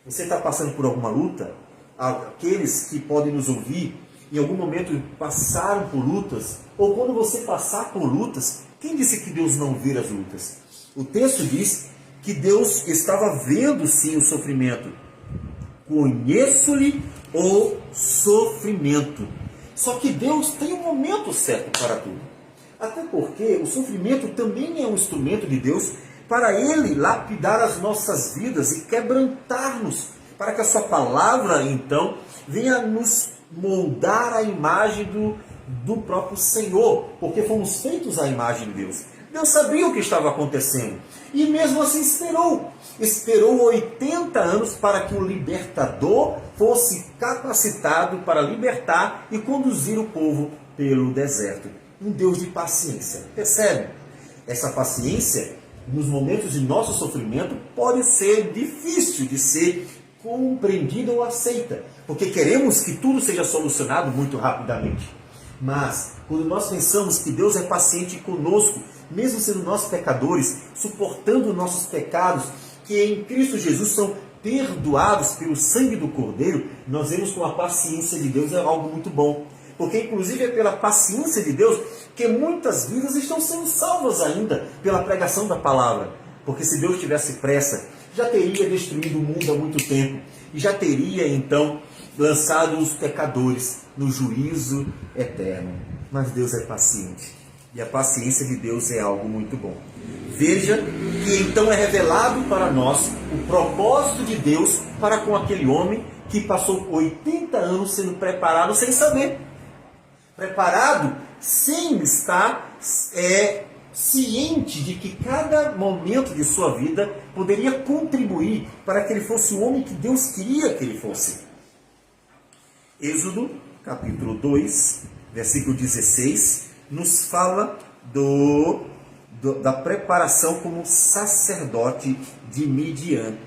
Você está passando por alguma luta? Aqueles que podem nos ouvir, em algum momento passaram por lutas, ou quando você passar por lutas, quem disse que Deus não vê as lutas? O texto diz que Deus estava vendo sim o sofrimento. Conheço-lhe o sofrimento. Só que Deus tem um momento certo para tudo. Até porque o sofrimento também é um instrumento de Deus para Ele lapidar as nossas vidas e quebrantar-nos, para que a sua palavra, então, venha nos moldar a imagem do próprio Senhor, porque fomos feitos à imagem de Deus. Deus sabia o que estava acontecendo e mesmo assim esperou 80 anos para que o libertador fosse capacitado para libertar e conduzir o povo pelo deserto. Um Deus de paciência. Percebe? Essa paciência, nos momentos de nosso sofrimento, pode ser difícil de ser compreendida ou aceita, porque queremos que tudo seja solucionado muito rapidamente. Mas, quando nós pensamos que Deus é paciente conosco, mesmo sendo nós pecadores, suportando nossos pecados, que em Cristo Jesus são perdoados pelo sangue do Cordeiro, nós vemos com a paciência de Deus é algo muito bom. Porque, inclusive, é pela paciência de Deus que muitas vidas estão sendo salvas ainda pela pregação da palavra. Porque se Deus tivesse pressa, já teria destruído o mundo há muito tempo e já teria, então, lançado os pecadores no juízo eterno. Mas Deus é paciente. E a paciência de Deus é algo muito bom. Veja que então é revelado para nós o propósito de Deus para com aquele homem que passou 80 anos sendo preparado sem saber. Preparado sem estar ciente de que cada momento de sua vida poderia contribuir para que ele fosse o homem que Deus queria que ele fosse. Êxodo, capítulo 2, versículo 16, nos fala da preparação como sacerdote de Midian,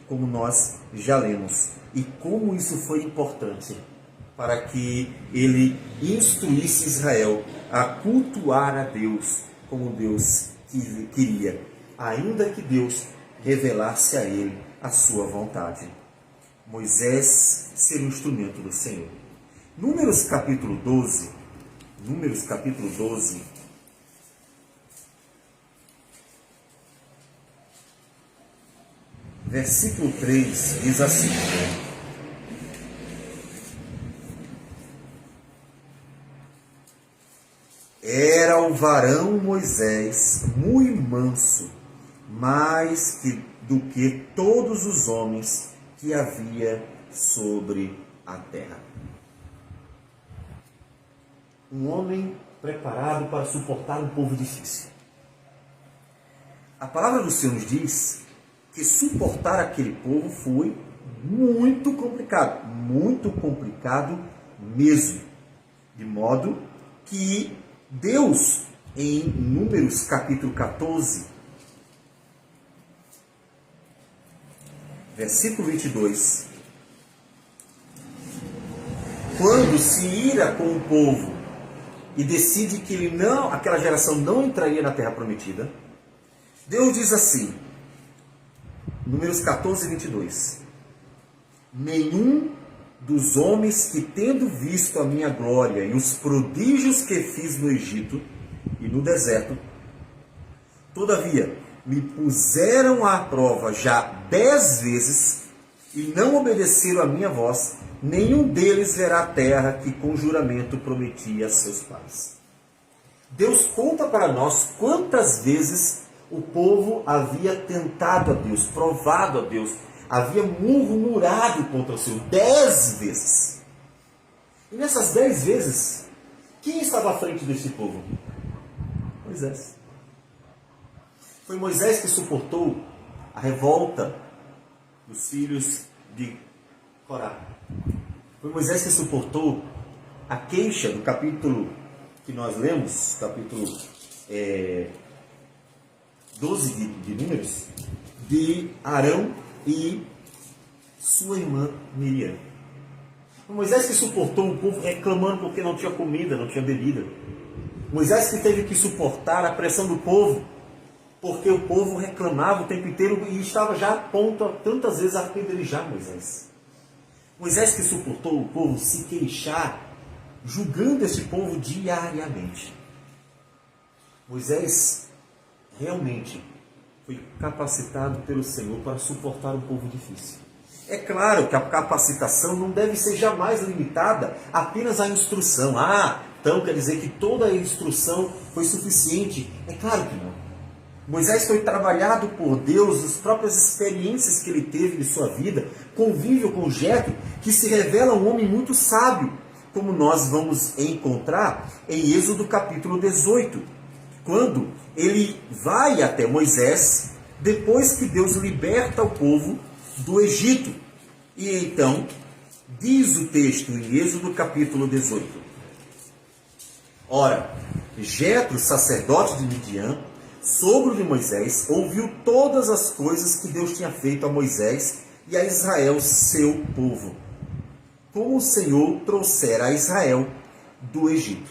como nós já lemos, e como isso foi importante para que ele instruísse Israel a cultuar a Deus como Deus queria, ainda que Deus revelasse a ele a sua vontade. Moisés ser um instrumento do Senhor. Números capítulo 12, versículo 3 diz assim: Era o varão Moisés muito manso, mais do que todos os homens que havia sobre a terra. Um homem preparado para suportar um povo difícil. A palavra do Senhor nos diz que suportar aquele povo foi muito complicado mesmo. De modo que Deus, em Números capítulo 14, versículo 22, quando se ira com o povo e decide que aquela geração não entraria na terra prometida, Deus diz assim, Números 14, 22, nenhum dos homens que, tendo visto a minha glória e os prodígios que fiz no Egito e no deserto, todavia me puseram à prova já 10 vezes e não obedeceram à minha voz, nenhum deles verá a terra que com juramento prometi a seus pais. Deus conta para nós quantas vezes o povo havia tentado a Deus, provado a Deus, havia murmurado contra o Senhor 10 vezes. E nessas 10 vezes, quem estava à frente desse povo? Moisés. Foi Moisés que suportou a revolta dos filhos de Corá. Foi Moisés que suportou a queixa do capítulo que nós lemos, capítulo 12 de Números, de Arão e sua irmã Miriam. Foi Moisés que suportou o povo reclamando porque não tinha comida, não tinha bebida. Moisés que teve que suportar a pressão do povo, porque o povo reclamava o tempo inteiro e estava já a ponto tantas vezes a apedrejar Moisés. Moisés que suportou o povo se queixar, julgando esse povo diariamente. Moisés realmente foi capacitado pelo Senhor para suportar um povo difícil. É claro que a capacitação não deve ser jamais limitada apenas à instrução. Então quer dizer que toda a instrução foi suficiente? É claro que não. Moisés foi trabalhado por Deus, as próprias experiências que ele teve de sua vida, convívio com Jetro, que se revela um homem muito sábio, como nós vamos encontrar em Êxodo capítulo 18, quando ele vai até Moisés, depois que Deus liberta o povo do Egito. E então, diz o texto em Êxodo capítulo 18. Ora, Jetro, sacerdote de Midian, sogro de Moisés, ouviu todas as coisas que Deus tinha feito a Moisés e a Israel, seu povo, como o Senhor trouxera a Israel do Egito.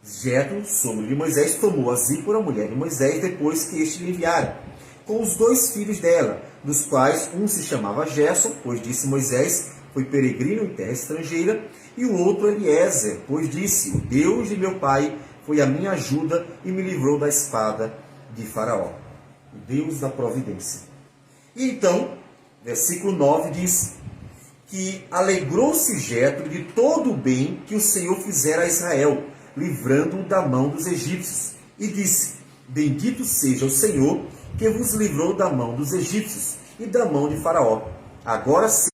Jetro, sogro de Moisés, tomou a Zípora, mulher de Moisés, depois que este lhe enviara, com os 2 filhos dela, dos quais um se chamava Gerson, pois disse Moisés, foi peregrino em terra estrangeira, e o outro Eliezer, pois disse, o Deus de meu pai foi a minha ajuda e me livrou da espada de Faraó, o Deus da providência. E então, versículo 9 diz que alegrou-se Jetro de todo o bem que o Senhor fizera a Israel, livrando-o da mão dos egípcios, e disse, bendito seja o Senhor, que vos livrou da mão dos egípcios e da mão de Faraó. Agora sei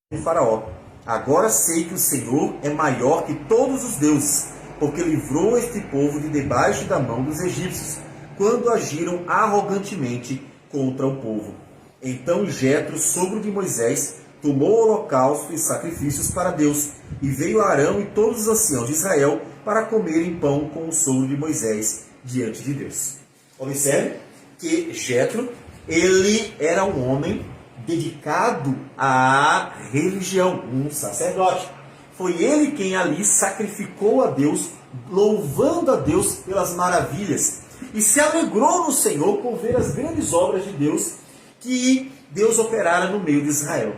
que o Senhor é maior que todos os deuses, porque livrou este povo de debaixo da mão dos egípcios, quando agiram arrogantemente contra o povo. Então Jetro, sogro de Moisés, tomou o holocausto e sacrifícios para Deus, e veio Arão e todos os anciãos de Israel para comerem pão com o sogro de Moisés diante de Deus. Observe que Jetro, ele era um homem dedicado à religião, um sacerdote. Foi ele quem ali sacrificou a Deus, louvando a Deus pelas maravilhas, e se alegrou no Senhor por ver as grandes obras de Deus que Deus operara no meio de Israel.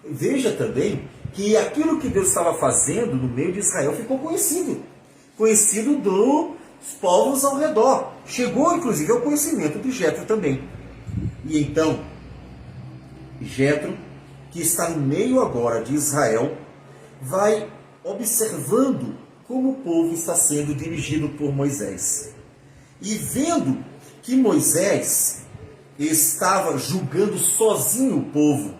Veja também que aquilo que Deus estava fazendo no meio de Israel ficou conhecido dos povos ao redor. Chegou inclusive ao conhecimento de Jetro também. E então, Jetro, que está no meio agora de Israel, vai observando como o povo está sendo dirigido por Moisés. E vendo que Moisés estava julgando sozinho o povo,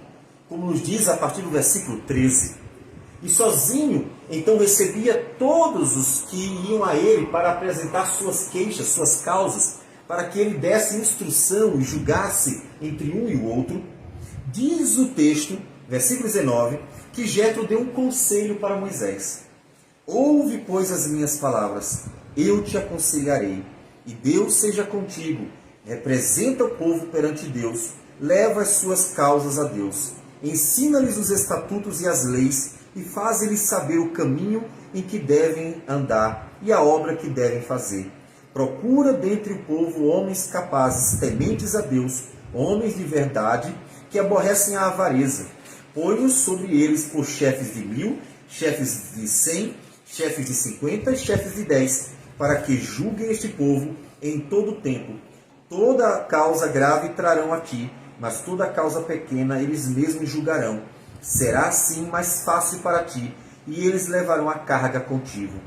como nos diz a partir do versículo 13, e sozinho, então recebia todos os que iam a ele para apresentar suas queixas, suas causas, para que ele desse instrução e julgasse entre um e o outro, diz o texto, versículo 19, que Jetro deu um conselho para Moisés. Ouve, pois, as minhas palavras, eu te aconselharei, e Deus seja contigo, representa o povo perante Deus, leva as suas causas a Deus, ensina-lhes os estatutos e as leis, e faz-lhes saber o caminho em que devem andar e a obra que devem fazer. Procura dentre o povo homens capazes, tementes a Deus, homens de verdade, que aborrecem a avareza. Põe-os sobre eles por chefes de 1000, chefes de 100, chefes de 50 e chefes de 10, para que julguem este povo em todo o tempo. Toda causa grave trarão a ti, mas toda causa pequena eles mesmos julgarão. Será assim mais fácil para ti, e eles levarão a carga contigo.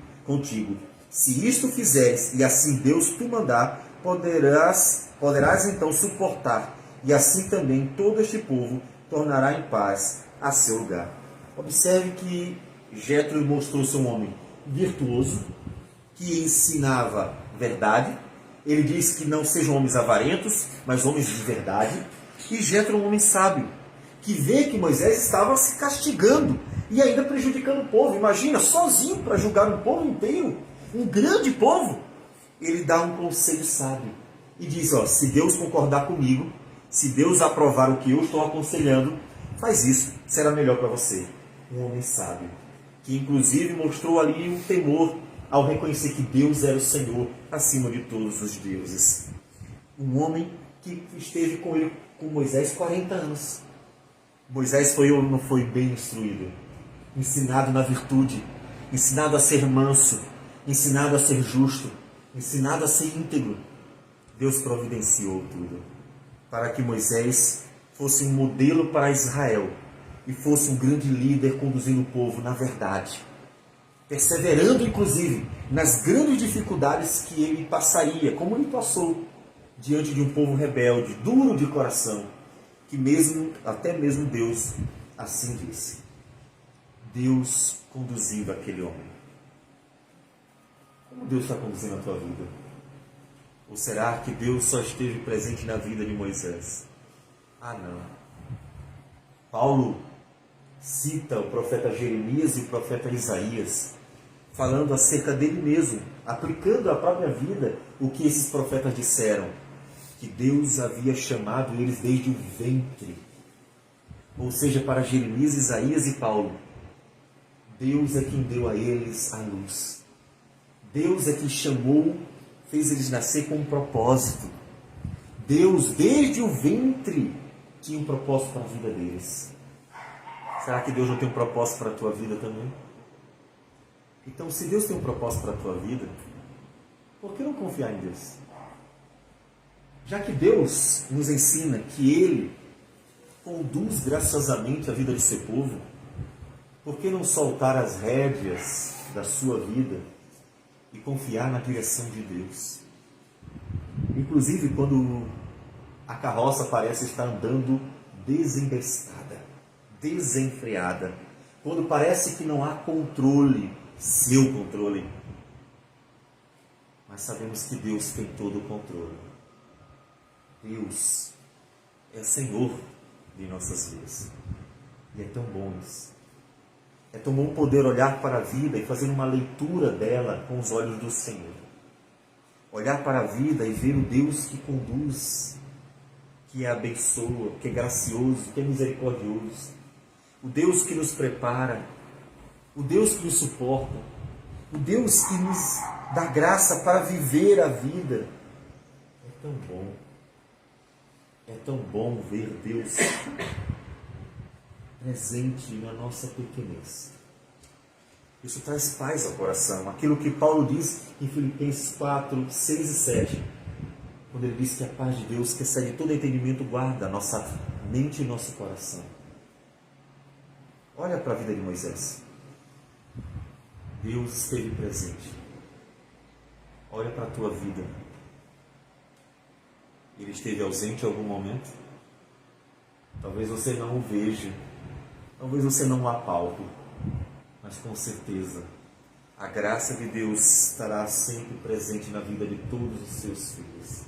Se isto fizeres, e assim Deus tu mandar, poderás então suportar, e assim também todo este povo tornará em paz a seu lugar. Observe que Jetro mostrou-se um homem virtuoso, que ensinava verdade. Ele diz que não sejam homens avarentos, mas homens de verdade. E Jetro, um homem sábio, que vê que Moisés estava se castigando e ainda prejudicando o povo. Imagina, sozinho para julgar um povo inteiro, um grande povo. Ele dá um conselho sábio e diz, ó, se Deus concordar comigo, se Deus aprovar o que eu estou aconselhando, faz isso, será melhor para você. Um homem sábio, que inclusive mostrou ali um temor ao reconhecer que Deus era o Senhor acima de todos os deuses. Um homem que esteve com ele, com Moisés, 40 anos. Moisés foi ou não foi bem instruído? Ensinado na virtude, ensinado a ser manso, ensinado a ser justo, ensinado a ser íntegro. Deus providenciou tudo para que Moisés fosse um modelo para Israel e fosse um grande líder conduzindo o povo na verdade, perseverando inclusive nas grandes dificuldades que ele passaria, como ele passou diante de um povo rebelde, duro de coração, que até mesmo Deus assim disse. Deus conduzindo aquele homem. Como Deus está conduzindo a tua vida? Ou será que Deus só esteve presente na vida de Moisés? Ah, não. Paulo cita o profeta Jeremias e o profeta Isaías, falando acerca dele mesmo, aplicando à própria vida o que esses profetas disseram, que Deus havia chamado eles desde o ventre. Ou seja, para Jeremias, Isaías e Paulo, Deus é quem deu a eles a luz. Deus é quem chamou, fez eles nascer com um propósito. Deus, desde o ventre, tinha um propósito para a vida deles. Será que Deus não tem um propósito para a tua vida também? Então, se Deus tem um propósito para a tua vida, por que não confiar em Deus? Já que Deus nos ensina que Ele conduz graciosamente a vida de seu povo, por que não soltar as rédeas da sua vida e confiar na direção de Deus? Inclusive, quando a carroça parece estar andando desembestada, desenfreada, quando parece que não há controle, seu controle, mas sabemos que Deus tem todo o controle. Deus é Senhor de nossas vidas. E é tão bom isso. É tão bom poder olhar para a vida e fazer uma leitura dela com os olhos do Senhor. Olhar para a vida e ver o Deus que conduz, que abençoa, que é gracioso, que é misericordioso. O Deus que nos prepara, o Deus que nos suporta, o Deus que nos dá graça para viver a vida. É tão bom. É tão bom ver Deus presente na nossa pequenez. Isso traz paz ao coração. Aquilo que Paulo diz em Filipenses 4, 6 e 7. Quando ele diz que a paz de Deus, que excede todo entendimento, guarda a nossa mente e nosso coração. Olha para a vida de Moisés. Deus esteve presente. Olha para a tua vida. Ele esteve ausente em algum momento? Talvez você não o veja, talvez você não o apalte, mas com certeza a graça de Deus estará sempre presente na vida de todos os seus filhos,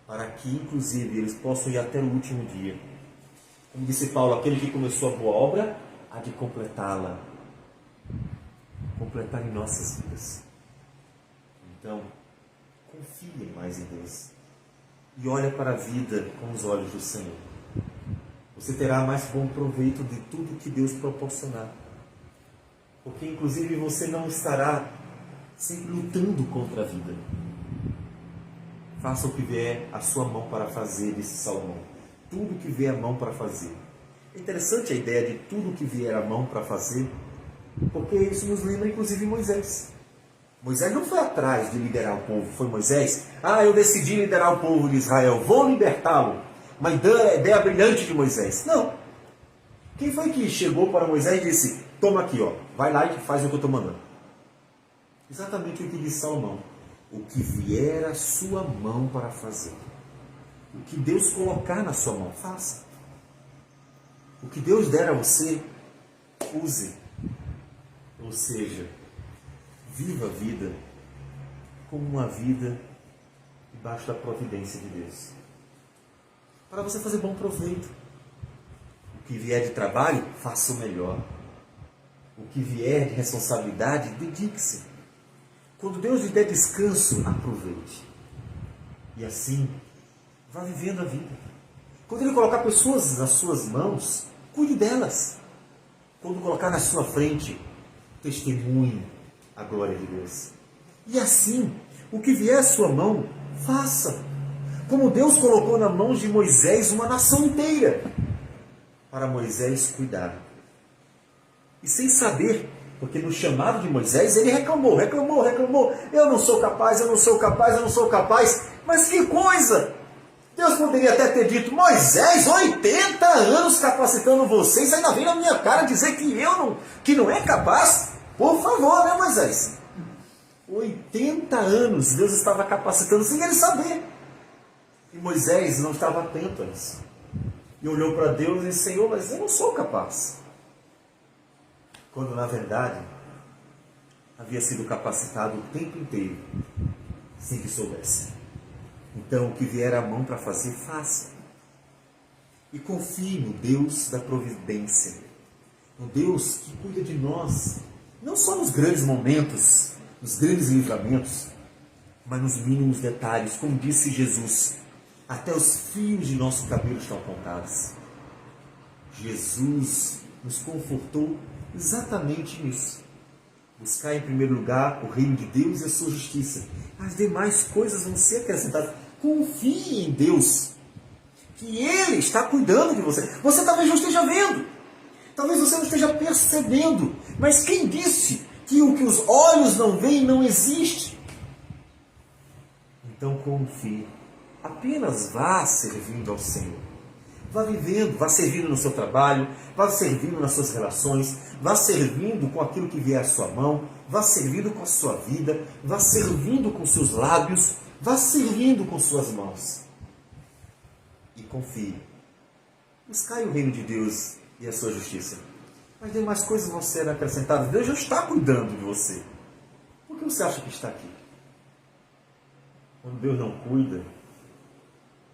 para que inclusive eles possam ir até o último dia. Como disse Paulo, aquele que começou a boa obra há de completá-la, completar em nossas vidas. Então, confie mais em Deus. E olha para a vida com os olhos do Senhor. Você terá mais bom proveito de tudo que Deus proporcionar. Porque inclusive você não estará sempre lutando contra a vida. Faça o que vier a sua mão para fazer, disse Salomão. Tudo que vier a mão para fazer. É interessante a ideia de tudo que vier a mão para fazer, porque isso nos lembra inclusive Moisés. Moisés não foi atrás de liderar o povo, foi Moisés. Eu decidi liderar o povo de Israel, vou libertá-lo. Uma ideia brilhante de Moisés. Não. Quem foi que chegou para Moisés e disse, toma aqui, ó, vai lá e faz o que eu estou mandando? Exatamente o que disse Salomão. O que vier a sua mão para fazer. O que Deus colocar na sua mão, faça. O que Deus der a você, use. Ou seja, viva a vida como uma vida debaixo da providência de Deus. para você fazer bom proveito. O que vier de trabalho, faça o melhor. O que vier de responsabilidade, dedique-se. Quando Deus lhe der descanso, aproveite. E assim, vá vivendo a vida. Quando Ele colocar pessoas nas suas mãos, cuide delas. Quando colocar na sua frente, testemunhe a glória de Deus. E assim, o que vier à sua mão, faça. Como Deus colocou na mão de Moisés uma nação inteira, para Moisés cuidar. E sem saber, porque no chamado de Moisés ele reclamou. Eu não sou capaz, eu não sou capaz, eu não sou capaz. Mas que coisa! Deus poderia até ter dito: Moisés, 80 anos capacitando vocês, ainda vem na minha cara dizer que não é capaz? Por favor, né, Moisés? 80 anos Deus estava capacitando sem ele saber. E Moisés não estava atento a isso. E olhou para Deus e disse: Senhor, mas eu não sou capaz. Quando na verdade havia sido capacitado o tempo inteiro, sem que soubesse. Então, o que vier à mão para fazer, faça. E confie no Deus da providência, no Deus que cuida de nós, não só nos grandes momentos, nos grandes livramentos, mas nos mínimos detalhes. Como disse Jesus, até os fios de nosso cabelo estão contados. Jesus nos confortou exatamente nisso. Buscar em primeiro lugar o reino de Deus e a sua justiça. As demais coisas vão ser acrescentadas. Confie em Deus, que Ele está cuidando de você. Você talvez não esteja vendo, talvez você não esteja percebendo, mas quem disse que o que os olhos não veem não existe? Então confie. Apenas vá servindo ao Senhor. Vá vivendo, vá servindo no seu trabalho, vá servindo nas suas relações, vá servindo com aquilo que vier à sua mão, vá servindo com a sua vida, vá servindo com seus lábios, vá servindo com suas mãos. E confie. Buscai o reino de Deus e a sua justiça. As demais coisas vão ser acrescentadas. Deus já está cuidando de você. Por que você acha que está aqui? Quando Deus não cuida,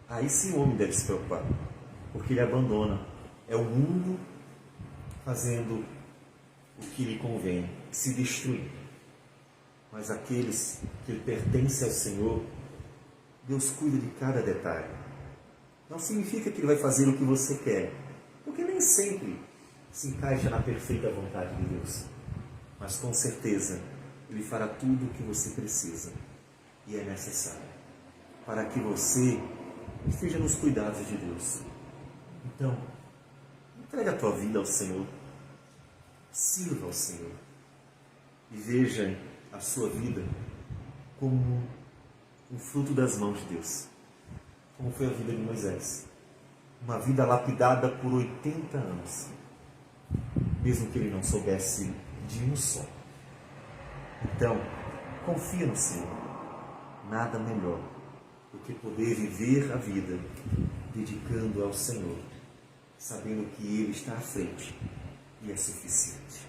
aí sim o homem deve se preocupar. Porque ele abandona. É o mundo fazendo o que lhe convém, se destruindo. Mas aqueles que pertencem ao Senhor, Deus cuida de cada detalhe. Não significa que Ele vai fazer o que você quer, porque nem sempre se encaixa na perfeita vontade de Deus. Mas com certeza, Ele fará tudo o que você precisa e é necessário, para que você esteja nos cuidados de Deus. Então, entregue a tua vida ao Senhor, sirva ao Senhor e veja a sua vida como o fruto das mãos de Deus, como foi a vida de Moisés. Uma vida lapidada por 80 anos, mesmo que ele não soubesse de um só. Então, confia no Senhor. Nada melhor do que poder viver a vida dedicando ao Senhor, sabendo que Ele está à frente e é suficiente.